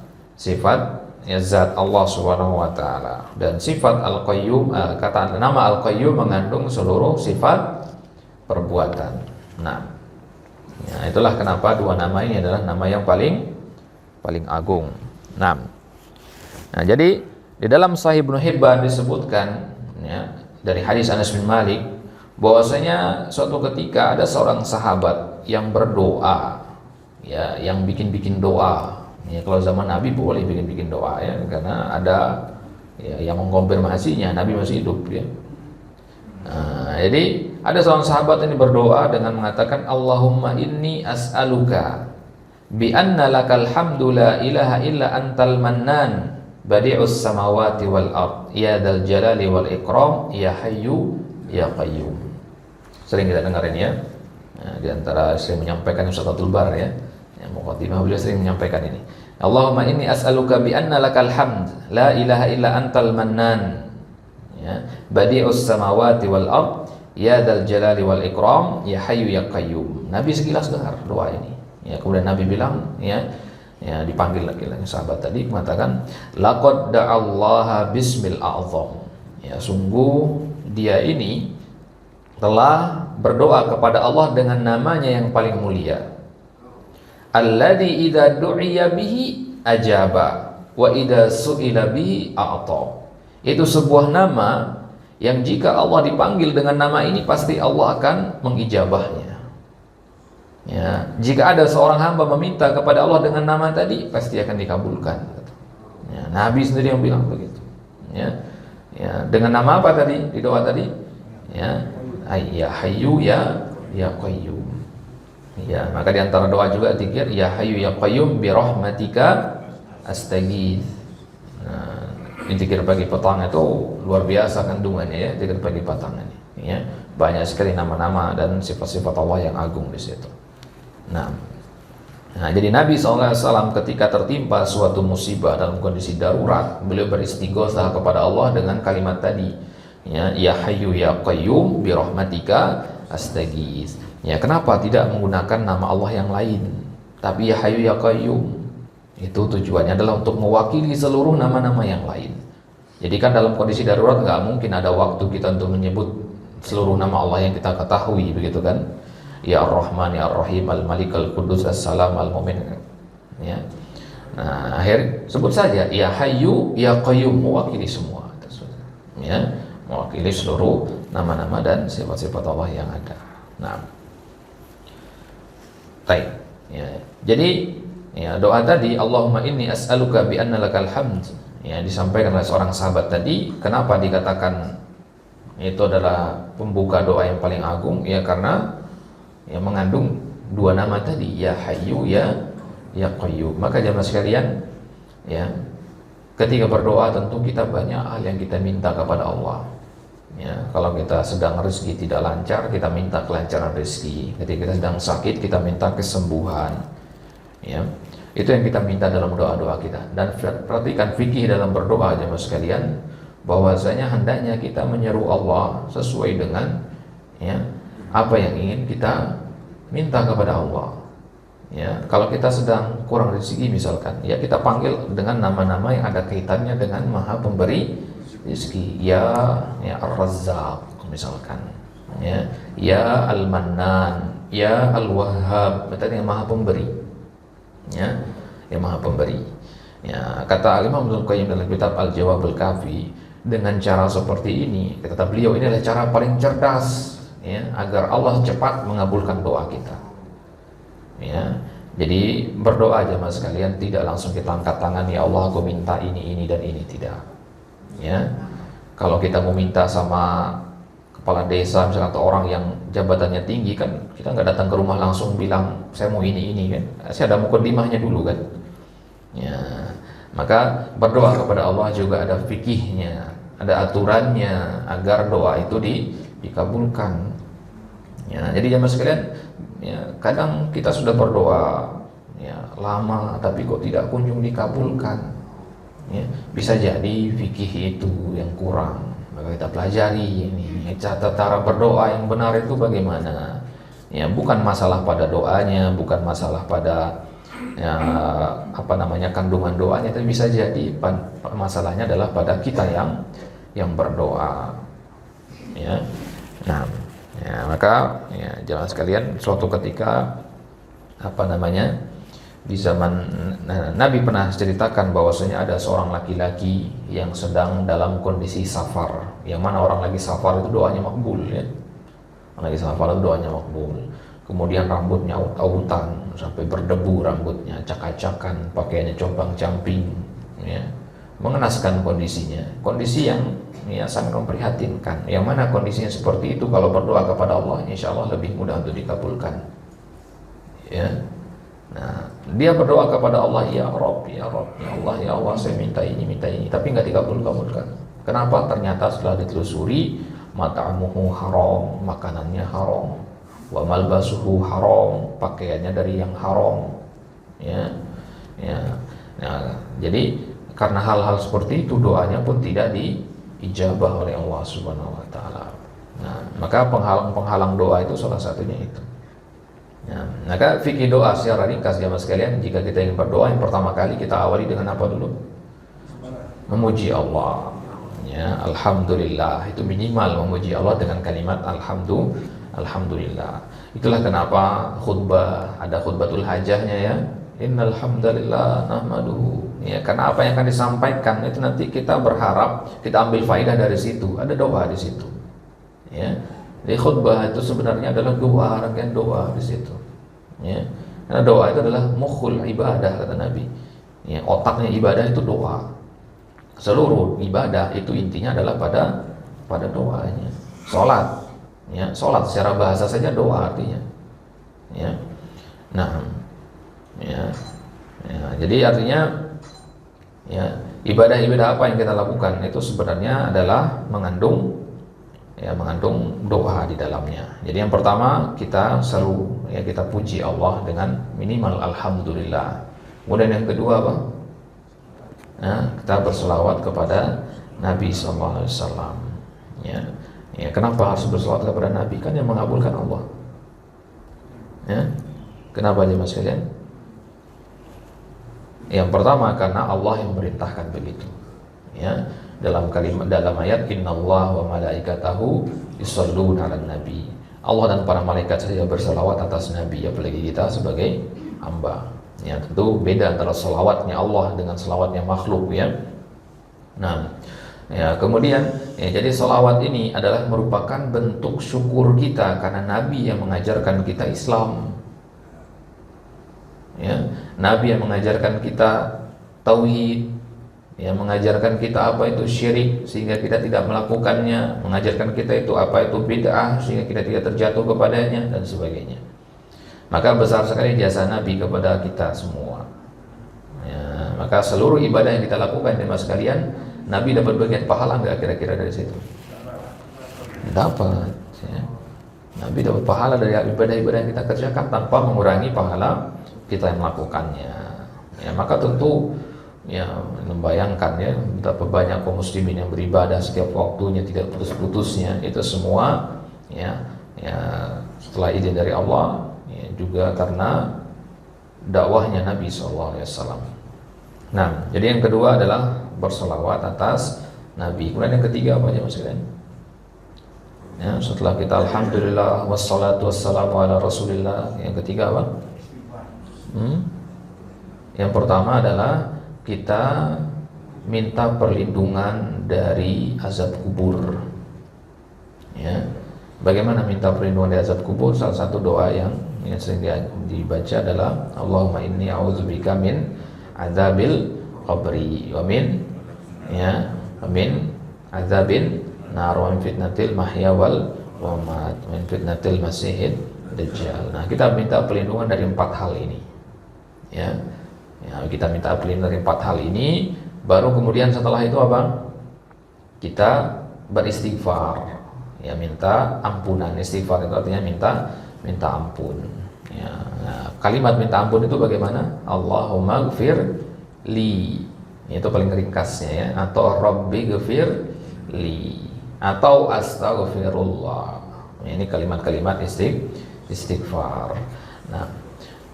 zat Allah Subhanahu wa taala, dan sifat Al-Qayyum, kata nama Al-Qayyum mengandung seluruh sifat perbuatan. Nah, itulah kenapa dua nama ini adalah nama yang paling agung. Nah, jadi di dalam Sahih Ibnu Hibban disebutkan dari hadis Anas bin Malik bahwasanya suatu ketika ada seorang sahabat yang berdoa, yang bikin doa. Kalau zaman Nabi boleh bikin doa ya, karena ada yang mengkonfirmasinya Nabi masih hidup ya. Jadi ada seorang sahabat ini berdoa dengan mengatakan Allahumma inni as'aluka bi anna lakal hamdu la ilaha illa antal mannan badi'us samawati wal ard ya dzal jalali wal ikram ya hayyu ya qayyum. Sering kita dengar ini ya. Di antara sering menyampaikan Ustaz Abdul Bar ya. Muqaddimah beliau sering menyampaikan ini. Allahumma inni as'aluka bi anna lakal hamd la ilaha illa antal mannan badi'us samawati wal ard ya dzal jalali wal ikram ya hayyu ya qayyum. Nabi sekilas dengar doa ini. Kemudian Nabi bilang dipanggil lagi sahabat tadi mengatakan laqad da'allaha bismil a'zam. Sungguh dia ini telah berdoa kepada Allah dengan namanya yang paling mulia. Alladzi idza du'iya bihi ajaba wa idza su'ila bihi a'ta. Itu sebuah nama yang jika Allah dipanggil dengan nama ini pasti Allah akan mengijabahnya. Jika ada seorang hamba meminta kepada Allah dengan nama tadi pasti akan dikabulkan. Nabi sendiri yang bilang begitu. Dengan nama apa tadi di doa tadi? Ya Hayyu ya Qayyum. Maka di antara doa juga zikir ya Hayyu ya Qayyum bi rahmatika astaghits. Zikir pagi petang itu luar biasa kandungannya ya, zikir pagi petang ini. Banyak sekali nama-nama dan sifat-sifat Allah yang agung di situ. Nah, jadi Nabi SAW ketika tertimpa suatu musibah dalam kondisi darurat, beliau beristighosah kepada Allah dengan kalimat tadi, ya Hayyu ya Qayyum bi rahmatika astaghits. Kenapa tidak menggunakan nama Allah yang lain, tapi ya Hayyu ya Qayyum? Itu tujuannya adalah untuk mewakili seluruh nama-nama yang lain. Jadi kan dalam kondisi darurat nggak mungkin ada waktu kita untuk menyebut seluruh nama Allah yang kita ketahui, begitu kan? Ya Ar-Rahman, Ya Ar-Rahim, Al-Malik, Al-Qudus, As-Salam, Al-Mu'min. Nah, akhir sebut saja ya Hayyu ya Qayyum, mewakili semua. Mewakili seluruh nama-nama dan sifat-sifat Allah yang ada. Nah, jadi doa tadi Allahumma inni as'aluka bi anna lakal hamd disampaikan oleh seorang sahabat tadi. Kenapa dikatakan itu adalah pembuka doa yang paling agung? Karena mengandung dua nama tadi, ya Hayyu ya Qayyum. Maka jamaah sekalian, ketika berdoa tentu kita banyak hal yang kita minta kepada Allah. Kalau kita sedang rezeki tidak lancar, kita minta kelancaran rezeki. Ketika kita sedang sakit, kita minta kesembuhan. Itu yang kita minta dalam doa-doa kita. Dan perhatikan fikih dalam berdoa jemaah sekalian, bahwasanya hendaknya kita menyeru Allah sesuai dengan ya apa yang ingin kita minta kepada Allah. Ya, kalau kita sedang kurang rezeki misalkan, ya kita panggil dengan nama-nama yang ada kaitannya dengan Maha Pemberi rezeki. Ya Ar-Razzaq misalkan. Ya Al-Mannan, ya Al-Wahhab, berarti yang Maha Pemberi. Ya, yang Maha Pemberi. Ya, kata Imam Ibnu Qayyim dalam kitab Al-Jawabul Kafi, dengan cara seperti ini, kata beliau, ini adalah cara paling cerdas ya, agar Allah cepat mengabulkan doa kita. Ya, jadi berdoa jemaah sekalian tidak langsung kita angkat tangan, ya Allah aku minta ini dan ini, tidak. Ya, kalau kita mau minta sama kepala desa misalnya atau orang yang jabatannya tinggi kan, kita nggak datang ke rumah langsung bilang saya mau ini kan, saya ada mukadimahnya dulu kan. Ya, maka berdoa kepada Allah juga ada fikihnya, ada aturannya agar doa itu dikabulkan. Ya, jadi jemaah sekalian, ya, kadang kita sudah berdoa ya lama tapi kok tidak kunjung dikabulkan. Ya, bisa jadi fikih itu yang kurang. Maka kita pelajari ini cara berdoa yang benar itu bagaimana. Ya, bukan masalah pada doanya, bukan masalah pada ya, kandungan doanya, tapi bisa jadi masalahnya adalah pada kita yang berdoa. Ya. Nah, ya, maka ya jemaah sekalian, suatu ketika di zaman Nabi pernah ceritakan bahwasanya ada seorang laki-laki yang sedang dalam kondisi safar, yang mana orang lagi safar itu doanya makbul ya. Orang lagi safar itu doanya makbul. Kemudian rambutnya aut-autan sampai berdebu rambutnya, acak-acakan, pakaiannya compang-camping ya. Mengenaskan kondisinya, kondisi yang ya sangat memprihatinkan. Yang mana kondisinya seperti itu, kalau berdoa kepada Allah insya Allah lebih mudah untuk dikabulkan ya. Nah, dia berdoa kepada Allah, ya Rabb, ya Rabb, ya Allah, ya Allah, saya minta ini, tapi nggak dikabulkan. Kenapa? Ternyata setelah ditelusuri, mat'amuhu haram, makanannya haram, wa malbasuhu haram, pakaiannya dari yang haram ya. Nah, jadi karena hal-hal seperti itu, doanya pun tidak diijabah oleh Allah Subhanahu wa taala. Nah, maka penghalang doa itu salah satunya itu. Nah, maka fikih doa secara ringkas jemaah sekalian, jika kita ingin berdoa, yang pertama kali kita awali dengan apa dulu? Memuji Allah. Ya, alhamdulillah, itu minimal memuji Allah dengan kalimat alhamdulillah. Itulah kenapa khutbah ada khutbatul hajahnya ya. Innal hamdalillah nahmaduhu. Ya, karena apa yang akan disampaikan itu nanti kita berharap kita ambil faidah dari situ, ada doa di situ. Ya. Di khutbah itu sebenarnya adalah doa, rangkaian doa di situ. Ya. Karena doa itu adalah mukhul ibadah kata Nabi. Ya, otaknya ibadah itu doa. Seluruh ibadah itu intinya adalah pada doanya. Salat, ya, salat secara bahasa saja doa artinya. Ya. Nah, ya. Jadi artinya ya, ibadah-ibadah apa yang kita lakukan itu sebenarnya adalah mengandung doa di dalamnya. Jadi yang pertama kita selalu ya kita puji Allah dengan minimal alhamdulillah. Kemudian yang kedua apa? Nah, kita berselawat kepada Nabi sallallahu alaihi wasallam. Ya. Kenapa harus berselawat kepada Nabi? Kan yang mengabulkan Allah. Ya. Kenapa jemaah sekalian? Yang pertama karena Allah yang memerintahkan begitu. Ya. Dalam ayat innallaha wa malaikatahu yusholluna 'alan nabi. Allah dan para malaikat saja berselawat atas nabi, apalagi kita sebagai hamba. Ya, tentu beda antara selawatnya Allah dengan selawatnya makhluk ya. Nah, ya kemudian ya, jadi selawat ini adalah merupakan bentuk syukur kita karena nabi yang mengajarkan kita Islam. Ya, nabi yang mengajarkan kita tauhid, yang mengajarkan kita apa itu syirik sehingga kita tidak melakukannya, mengajarkan kita itu apa itu bid'ah sehingga kita tidak terjatuh kepadanya dan sebagainya. Maka besar sekali jasa Nabi kepada kita semua. Ya, maka seluruh ibadah yang kita lakukan jemaah sekalian, Nabi dapat bagian pahala nggak kira-kira dari situ? Dapat. Ya. Nabi dapat pahala dari ibadah-ibadah yang kita kerjakan tanpa mengurangi pahala kita yang melakukannya. Ya, maka tentu ya membayangkan ya betapa banyak kaum muslimin yang beribadah setiap waktunya tidak putus-putusnya, itu semua ya setelah izin dari Allah, ya, juga karena dakwahnya Nabi SAW. Nah, jadi yang kedua adalah bersolawat atas Nabi. Kemudian yang ketiga apa aja mas kalian? Ya, setelah kita alhamdulillah wassalatu wassalamu ala rasulillah, yang ketiga apa? Yang pertama adalah kita minta perlindungan dari azab kubur. Ya, bagaimana minta perlindungan dari azab kubur? Salah satu doa yang sering dibaca adalah Allahumma inni a'udzubika min azabil qabri wa min azabin nar wa min fitnatil mahya wal mamat wa min fitnatil masihid dajjal. Nah, kita minta perlindungan dari 4 hal ini. Ya, kita minta perlindungan dari 4 hal ini, baru kemudian setelah itu apa? Kita beristighfar. Ya, minta ampunan. Istighfar itu artinya minta ampun. Ya, nah, kalimat minta ampun itu bagaimana? Allahumma gfir li. Itu paling ringkasnya ya, atau Rabbi gfir li, atau astaghfirullah. Ini kalimat-kalimat istighfar. Nah,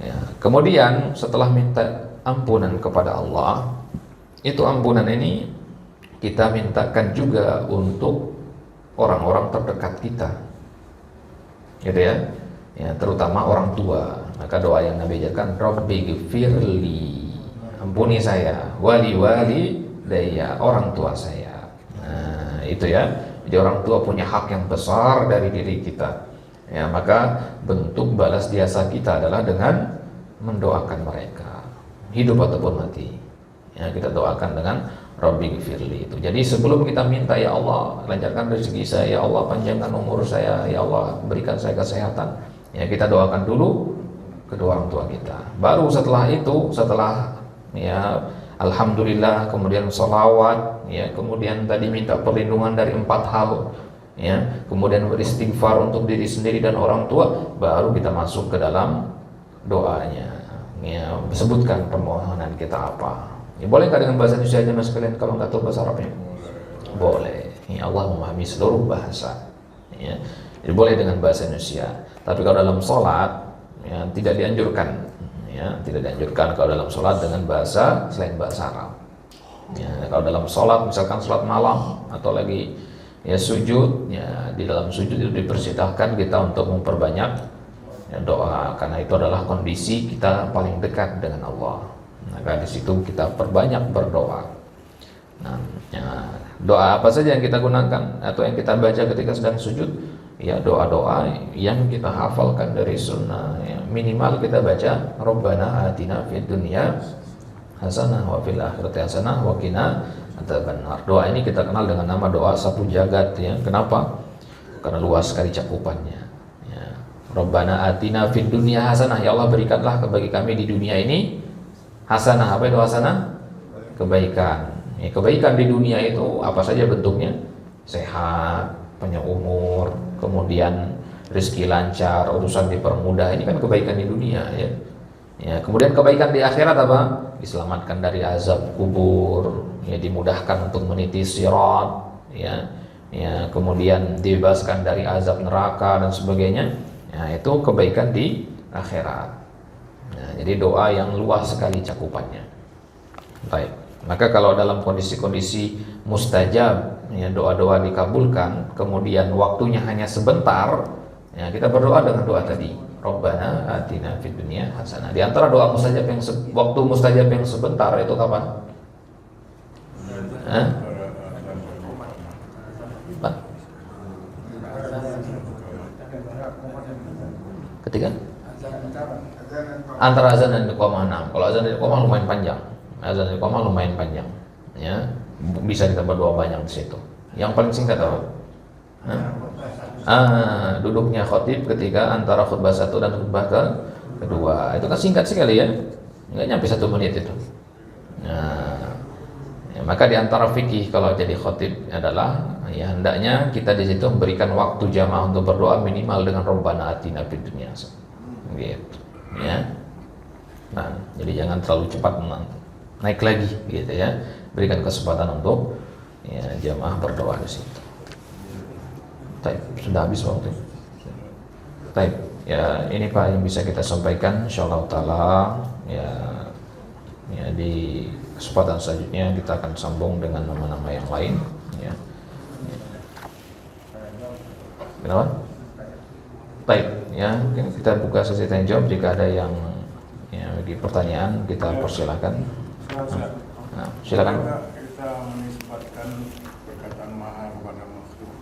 ya, kemudian setelah minta ampunan kepada Allah, itu ampunan ini kita mintakan juga untuk orang-orang terdekat kita, gitu ya, terutama orang tua. Maka doa yang Nabi ajarkan, Rabbi gfirli, ampuni saya, wali daya, orang tua saya. Nah, itu ya. Jadi orang tua punya hak yang besar dari diri kita. Ya, maka bentuk balas jasa kita adalah dengan mendoakan mereka, hidup ataupun mati. Ya, kita doakan dengan Rabbi gfirli itu. Jadi sebelum kita minta, ya Allah lancarkan rezeki saya, ya Allah panjangkan umur saya, ya Allah berikan saya kesehatan, ya kita doakan dulu kedua orang tua kita. Baru setelah itu, setelah ya alhamdulillah, kemudian sholawat, ya kemudian tadi minta perlindungan dari 4 hal, ya kemudian beristighfar untuk diri sendiri dan orang tua, baru kita masuk ke dalam doanya. Ya, sebutkan permohonan kita apa. Ya, boleh nggak dengan bahasa Indonesia aja mas kalian kalau nggak tahu bahasa Arabnya? Boleh. Ya, Allah memahami seluruh bahasa. Ya, jadi boleh dengan bahasa Indonesia. Tapi kalau dalam sholat, ya, tidak dianjurkan. Ya, tidak dianjurkan kalau dalam sholat dengan bahasa selain bahasa Arab. Ya, kalau dalam sholat, misalkan sholat malam atau lagi ya sujud, ya di dalam sujud itu dipersilahkan kita untuk memperbanyak ya, doa, karena itu adalah kondisi kita paling dekat dengan Allah. Maka di situ kita perbanyak berdoa. Nah, ya, doa apa saja yang kita gunakan atau yang kita baca ketika sedang sujud? Ya doa-doa yang kita hafalkan dari sunnah. Ya, minimal kita baca Rabbana atina fid dunya hasanah wa fil akhirati hasanah wa qina adzabannar. Doa ini kita kenal dengan nama doa sapu jagat. Ya, kenapa? Karena luas sekali cakupannya. Ya, Rabbana atina fid dunya hasanah. Ya Allah berikanlah bagi kami di dunia ini hasanah. Apa itu hasanah? Kebaikan. Ya, kebaikan di dunia itu apa saja bentuknya? Sehat, panjang umur, kemudian rezeki lancar, urusan dipermudah. Ini kan kebaikan di dunia ya. Ya, kemudian kebaikan di akhirat apa? Diselamatkan dari azab kubur, ya dimudahkan untuk meniti sirat, ya. Ya, kemudian dibebaskan dari azab neraka dan sebagainya. Ya, itu kebaikan di akhirat. Nah, jadi doa yang luas sekali cakupannya. Baik. Maka kalau dalam kondisi-kondisi mustajab, ya doa-doa dikabulkan, kemudian waktunya hanya sebentar, ya kita berdoa dengan doa tadi. Rabbana atina fid dunya hasanah. Di antara doa mustajab yang waktu mustajab yang sebentar itu kapan? Hah? Ketika? Antara azan dan iqamah. Nah, kalau azan dan iqamah lumayan panjang. Azan dan iqamah lumayan panjang. Ya, bisa kita berdoa banyak di situ. Yang paling singkat apa? Duduknya khatib ketika antara khutbah 1 dan khutbah kedua. Itu kan singkat sekali ya. Enggak nyampe 1 menit itu. Nah, ya, maka di antara fikih kalau jadi khatib adalah ya hendaknya kita di situ memberikan waktu jamaah untuk berdoa minimal dengan Rabbana atina fid dunya. Gitu. Ya. Nah, jadi jangan terlalu cepat naik lagi gitu ya. Berikan kesempatan untuk ya, jamaah berdoa di situ. Baik, sudah habis waktu. Baik, ya ini Pak yang bisa kita sampaikan, insyaallah taala ya, ya di kesempatan selanjutnya kita akan sambung dengan nama-nama yang lain ya. Kenapa? Baik, ya mungkin kita buka sesi tanya jawab. Jika ada yang ya, bagi pertanyaan kita persilakan. Nah, silakan. Kita menisbatkan perkataan maha kepada makhluk.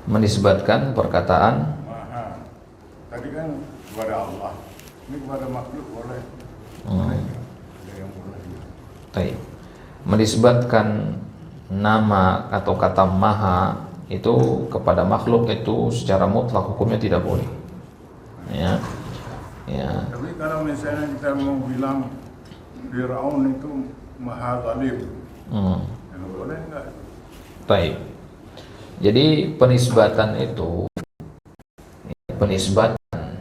Menisbatkan perkataan Maha. Tadi kan kepada Allah. Ini kepada makhluk boleh. Ada yang boleh. Baik. Menisbatkan nama atau kata maha itu kepada makhluk itu secara mutlak hukumnya tidak boleh. Ya. Ya. Tapi kalau misalnya kita mau bilang Fir'aun itu maha zalim, boleh enggak? Baik. Jadi penisbatan itu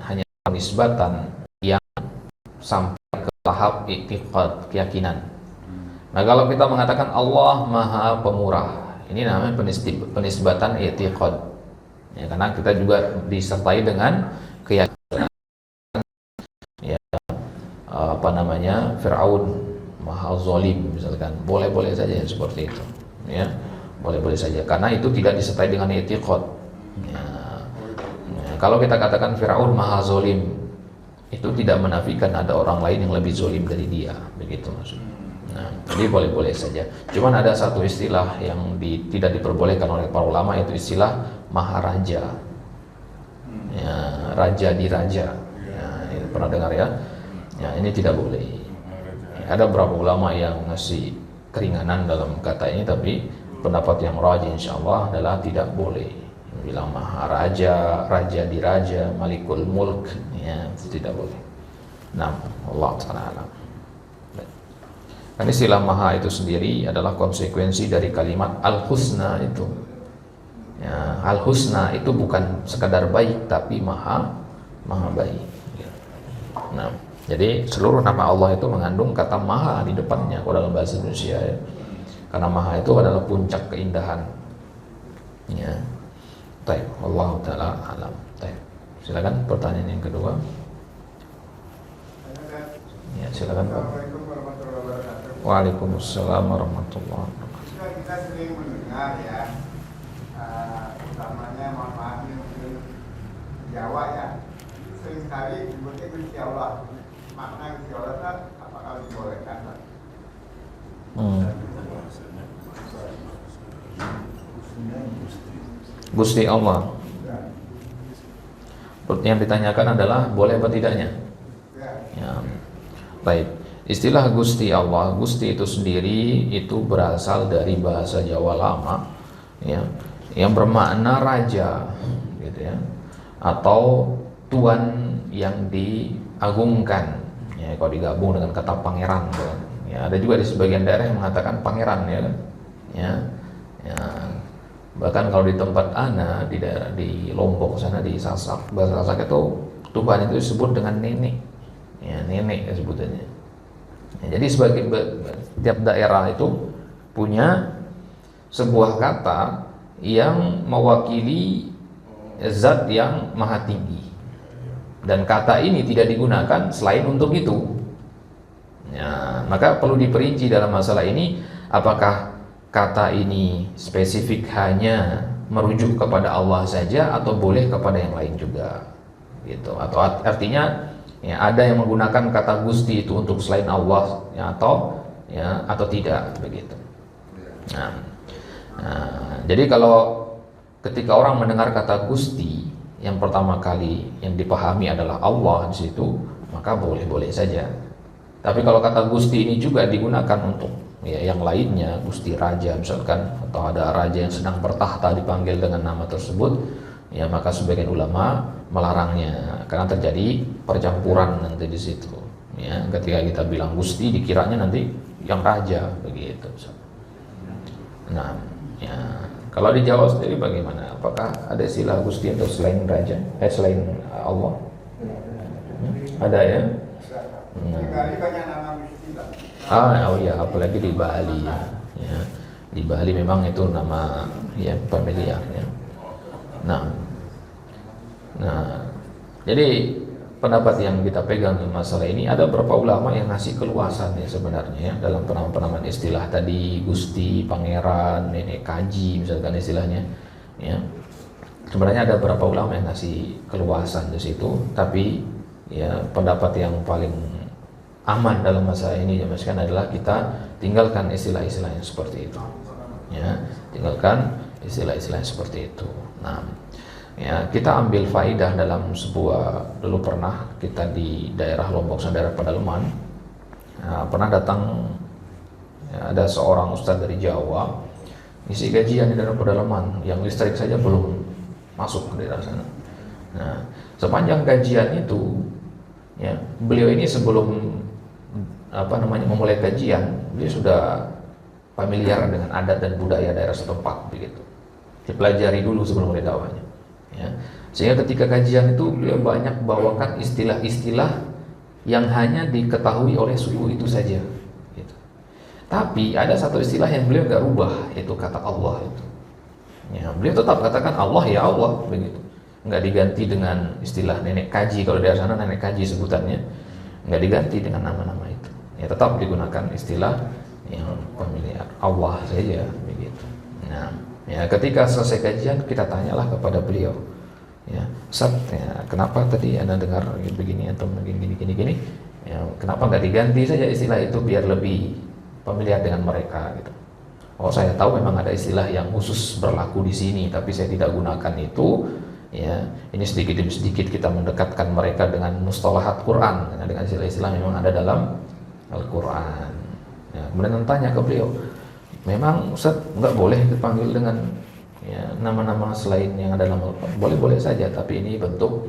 hanya penisbatan yang sampai ke tahap i'tiqad, keyakinan. Nah, kalau kita mengatakan Allah Maha Pemurah, ini namanya penisbatan i'tiqad. Ya, karena kita juga disertai dengan keyakinan. Ya, apa namanya? Fir'aun Maha Zalim misalkan. Boleh-boleh saja seperti itu. Ya. Boleh-boleh saja karena itu tidak disertai dengan i'tiqad. Ya. Ya, kalau kita katakan Firaun Maha Zalim, itu tidak menafikan ada orang lain yang lebih zalim dari dia, begitu maksudnya. Nah, jadi boleh-boleh saja. Cuman ada satu istilah yang tidak diperbolehkan oleh para ulama, yaitu istilah Maharaja. Ya, raja di raja. Ya, ini pernah dengar ya? Ya, ini tidak boleh. Ya, ada beberapa ulama yang ngasih keringanan dalam kata ini, tapi pendapat yang rajih insyaallah adalah tidak boleh bilang maharaja, raja di raja, malikul mulk, ya itu tidak boleh. Nah, Allah taala. Kan istilah maha itu sendiri adalah konsekuensi dari kalimat al-husna itu. Ya, al-husna itu bukan sekadar baik tapi maha baik. Nah, jadi seluruh nama Allah itu mengandung kata maha di depannya kalau dalam bahasa Indonesia ya. Karena maha itu adalah puncak keindahan. Ya. Baik, Allah taala alam. Baik. Silakan pertanyaan yang kedua. Ya, silakan Pak. Waalaikumsalam warahmatullahi wabarakatuh. Kita sering mendengar ya, utamanya mohon maaf ini mungkin Jawa ya, itu sering sekali disebutnya Gusti Allah. Makna Gusti Allah itu apakah dibolehkan Pak? Gusti Allah. Yang ditanyakan adalah boleh atau tidaknya. Ya. Baik. Istilah Gusti Allah, Gusti itu sendiri itu berasal dari bahasa Jawa lama, ya, yang bermakna raja, gitu ya, atau tuan yang diagungkan. Ya, kalau digabung dengan kata pangeran, kan. Ya, ada juga di sebagian daerah yang mengatakan pangeran, ya kan. Ya, ya. Bahkan kalau di tempat ana di daerah di Lombok sana di Sasak, bahasa Sasak itu Tuhan itu disebut dengan nenek, ya nenek sebutannya. Ya, jadi sebagai tiap daerah itu punya sebuah kata yang mewakili zat yang maha tinggi, dan kata ini tidak digunakan selain untuk itu. Ya, maka perlu diperinci dalam masalah ini, apakah kata ini spesifik hanya merujuk kepada Allah saja atau boleh kepada yang lain juga, gitu. Atau artinya ya, ada yang menggunakan kata Gusti itu untuk selain Allah, ya, atau tidak, begitu. Nah, jadi kalau ketika orang mendengar kata Gusti, yang pertama kali yang dipahami adalah Allah di situ, maka boleh-boleh saja. Tapi kalau kata Gusti ini juga digunakan untuk ya yang lainnya, Gusti Raja misalkan, atau ada raja yang sedang bertahta dipanggil dengan nama tersebut, ya maka sebagian ulama melarangnya karena terjadi percampuran nanti di situ. Ya, ketika kita bilang Gusti dikiranya nanti yang raja, begitu. Nah, ya kalau di Jawa sendiri bagaimana? Apakah ada istilah Gusti atau selain raja? Selain Allah? Ada ya? Di Bali banyak nama istilah. Oh iya, apalagi di Bali ya. Ya. Di Bali memang itu nama ya familiar ya. Nah, jadi pendapat yang kita pegang di masalah ini ada beberapa ulama yang ngasih keluasan ya sebenarnya ya, dalam penamaan istilah tadi gusti, pangeran, nenek kaji misalkan istilahnya ya. Sebenarnya ada beberapa ulama yang ngasih keluasan di situ, tapi ya pendapat yang paling aman dalam masalah ini ya Mas kan adalah kita tinggalkan istilah-istilah yang seperti itu. Ya, tinggalkan istilah-istilah yang seperti itu. Nah, ya kita ambil faidah dalam sebuah, dulu pernah kita di daerah Lombok, daerah Pedalaman, pernah datang ya, ada seorang ustadz dari Jawa isi kajian di daerah Pedalaman yang listrik saja belum masuk ke daerah sana. Nah, sepanjang kajian itu ya beliau ini sebelum memulai kajian dia sudah familiar dengan adat dan budaya daerah setempat begitu. Dipelajari dulu sebelum mulai dakwahnya. Ya. Sehingga ketika kajian itu beliau banyak bawakan istilah-istilah yang hanya diketahui oleh suku itu saja. Gitu. Tapi ada satu istilah yang beliau nggak rubah, yaitu kata Allah itu. Ya, beliau tetap katakan Allah ya Allah begitu. Nggak diganti dengan istilah nenek kaji, kalau di sana nenek kaji sebutannya, nggak diganti dengan nama-nama itu. Ya tetap digunakan istilah yang familiar Allah saja begitu. Nah, ya ketika selesai kajian kita tanyalah kepada beliau, ya Ustaz, ya, kenapa tadi Anda dengar begini atau gini, ya kenapa nggak diganti saja istilah itu biar lebih familiar dengan mereka gitu. Oh saya tahu memang ada istilah yang khusus berlaku di sini, tapi saya tidak gunakan itu. Ya, ini sedikit demi sedikit kita mendekatkan mereka dengan mustalahat Quran, dengan istilah-istilah memang ada dalam Al-Quran. Ya, kemudian tanya ke beliau, memang Ustaz nggak boleh dipanggil dengan ya, nama-nama selain yang ada dalam Al-Quran? Boleh-boleh saja, tapi ini bentuk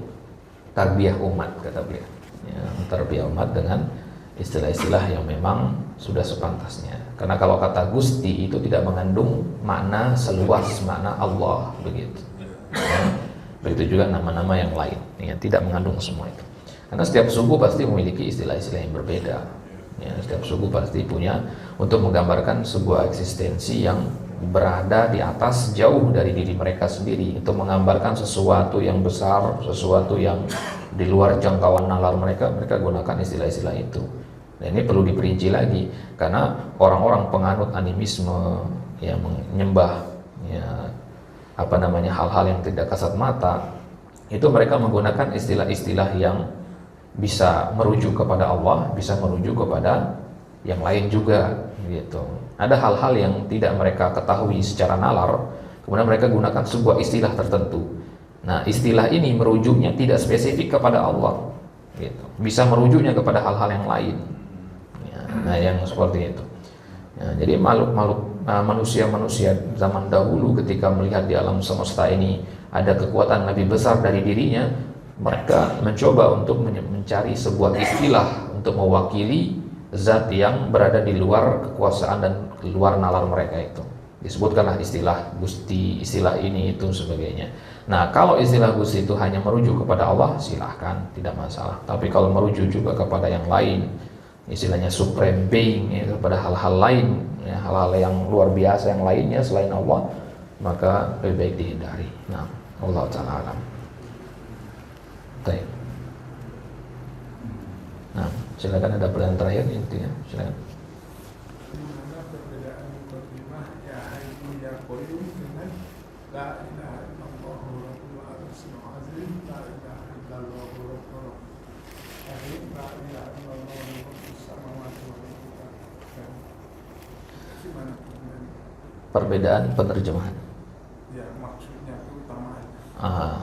tarbiyah umat, kata beliau. Ya, tarbiyah umat dengan istilah-istilah yang memang sudah sepantasnya. Karena kalau kata Gusti itu tidak mengandung makna seluas makna Allah begitu. Ya. Begitu juga nama-nama yang lain yang tidak mengandung semua itu. Karena setiap suku pasti memiliki istilah-istilah yang berbeda. Ya, setiap suku pasti punya untuk menggambarkan sebuah eksistensi yang berada di atas jauh dari diri mereka sendiri, untuk menggambarkan sesuatu yang besar, sesuatu yang di luar jangkauan nalar mereka gunakan istilah-istilah itu. Dan ini perlu diperinci lagi karena orang-orang penganut animisme yang menyembah ya hal-hal yang tidak kasat mata, itu mereka menggunakan istilah-istilah yang bisa merujuk kepada Allah, bisa merujuk kepada yang lain juga gitu. Ada hal-hal yang tidak mereka ketahui secara nalar, kemudian mereka gunakan sebuah istilah tertentu. Nah, istilah ini merujuknya tidak spesifik kepada Allah gitu. Bisa merujuknya kepada hal-hal yang lain. Ya, nah, yang seperti itu. Ya, jadi manusia-manusia zaman dahulu ketika melihat di alam semesta ini ada kekuatan lebih besar dari dirinya, mereka mencoba untuk mencari sebuah istilah untuk mewakili zat yang berada di luar kekuasaan dan luar nalar mereka itu. Disebutkanlah istilah Gusti, istilah ini itu sebagainya. Nah, kalau istilah Gusti itu hanya merujuk kepada Allah, silahkan, tidak masalah. Tapi kalau merujuk juga kepada yang lain, istilahnya supreme being ya, kepada hal-hal lain ya, hal-hal yang luar biasa yang lainnya selain Allah, maka lebih baik dihindari. Nah, Allah Ta'ala alam. Baik. Nah, silakan ada pertanyaan terakhir intinya, silakan. Mana perbedaan kalimah ya hayyu ya qayyum dengan la ilaha illallah rabbul arsyil azim, la ilaha illallah rabbul rahim, la ilaha illallah rabbus samawati wal ardi. Gimana Perbedaan penerjemahan? Ya, maksudnya utamanya.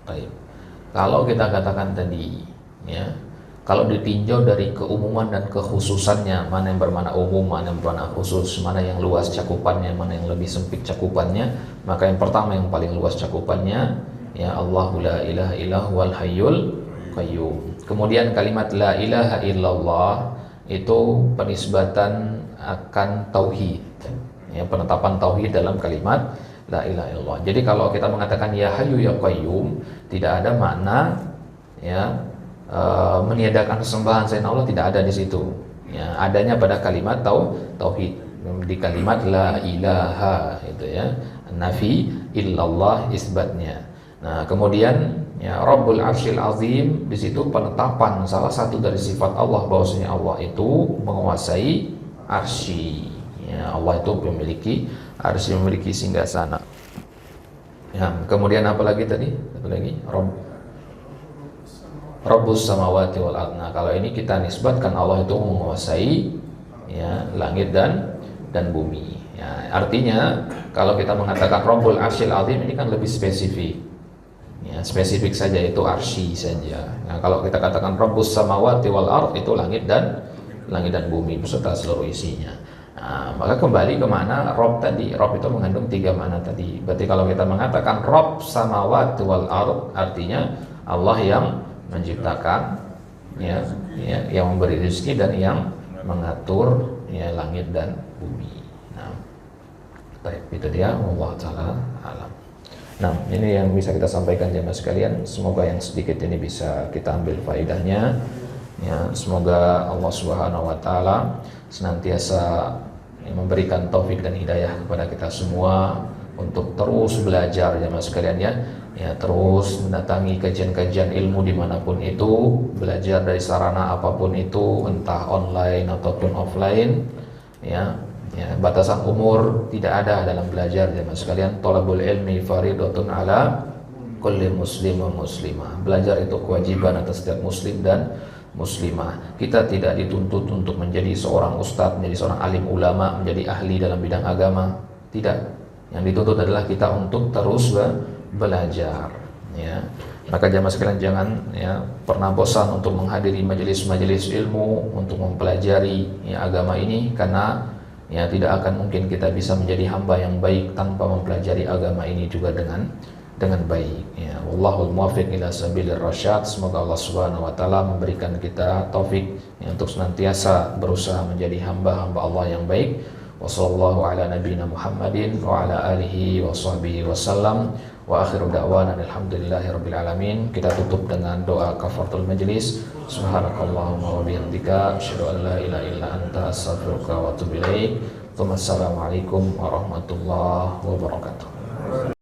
Baik. Kalau kita katakan tadi, ya, kalau ditinjau dari keumuman dan kekhususannya, mana yang bermakna umum, mana yang bermakna khusus, mana yang luas cakupannya, mana yang lebih sempit cakupannya, maka yang pertama yang paling luas cakupannya, ya Allahu la ilaha illallahul hayyul qayyum. Kemudian kalimat la ilaha illallah itu penisbatan akan tauhid, ya, penetapan tauhid dalam kalimat la ilaha illallah. Jadi kalau kita mengatakan ya hayyu ya qayyum, tidak ada makna ya meniadakan sembahan selain Allah, tidak ada di situ. Ya, adanya pada kalimat tauhid, di kalimat la ilaha itu ya, nafi illallah isbatnya. Nah, kemudian ya Rabbul Arsyil Azim, di situ penetapan salah satu dari sifat Allah bahwasanya Allah itu menguasai arsy. Ya, Allah itu memiliki arsy, memiliki singgasana. Ya, kemudian apa lagi tadi? Apa lagi? Rabbus samawati wal ardh. Nah, kalau ini kita nisbatkan Allah itu menguasai ya langit dan bumi. Ya, artinya kalau kita mengatakan Rabbul Arsyil Azim, ini kan lebih spesifik. Ya, spesifik saja, itu arsy saja. Nah, kalau kita katakan Rabbus samawati wal ardh, itu langit dan bumi beserta seluruh isinya. Nah, maka kembali kemana Rob tadi? Rob itu mengandung 3 makna tadi. Berarti kalau kita mengatakan Rob samawati wal ardh, artinya Allah yang menciptakan, ya, yang memberi rezeki dan yang mengatur ya langit dan bumi. Nah, itu dia, Allah Ta'ala alam. Nah, ini yang bisa kita sampaikan jemaah sekalian. Semoga yang sedikit ini bisa kita ambil faedahnya. Ya, semoga Allah Subhanahu wa taala senantiasa memberikan taufik dan hidayah kepada kita semua untuk terus belajar jemaah sekalian ya. Ya, terus mendatangi kajian-kajian ilmu dimanapun itu, belajar dari sarana apapun itu, entah online ataupun offline. Ya, batasan umur tidak ada dalam belajar jemaah sekalian. Thalabul ilmi faridatun ala kulli muslim wa muslimah. Belajar itu kewajiban atas setiap muslim dan muslimah. Kita tidak dituntut untuk menjadi seorang ustadz, menjadi seorang alim ulama, menjadi ahli dalam bidang agama. Tidak. Yang dituntut adalah kita untuk terus belajar. Ya. Maka jamaah sekalian jangan ya pernah bosan untuk menghadiri majelis-majelis ilmu, untuk mempelajari ya agama ini, karena ya tidak akan mungkin kita bisa menjadi hamba yang baik tanpa mempelajari agama ini juga dengan baik. Ya, wallahul muwaffiq ila sabilir rasyad. Semoga Allah Subhanahu wa taala memberikan kita taufik ya, untuk senantiasa berusaha menjadi hamba-hamba Allah yang baik. Wassallallahu ala nabiyyina Muhammadin wa ala alihi wa sahbihi wasallam. Wa akhiru da'wana alhamdulillahirabbil alamin. Kita tutup dengan doa kafaratul majlis. Subhanakallahumma wa bihamdika asyhadu an la ilaha illa anta astaghfiruka wa atubu ilaik. Wassalamualaikum warahmatullahi wabarakatuh.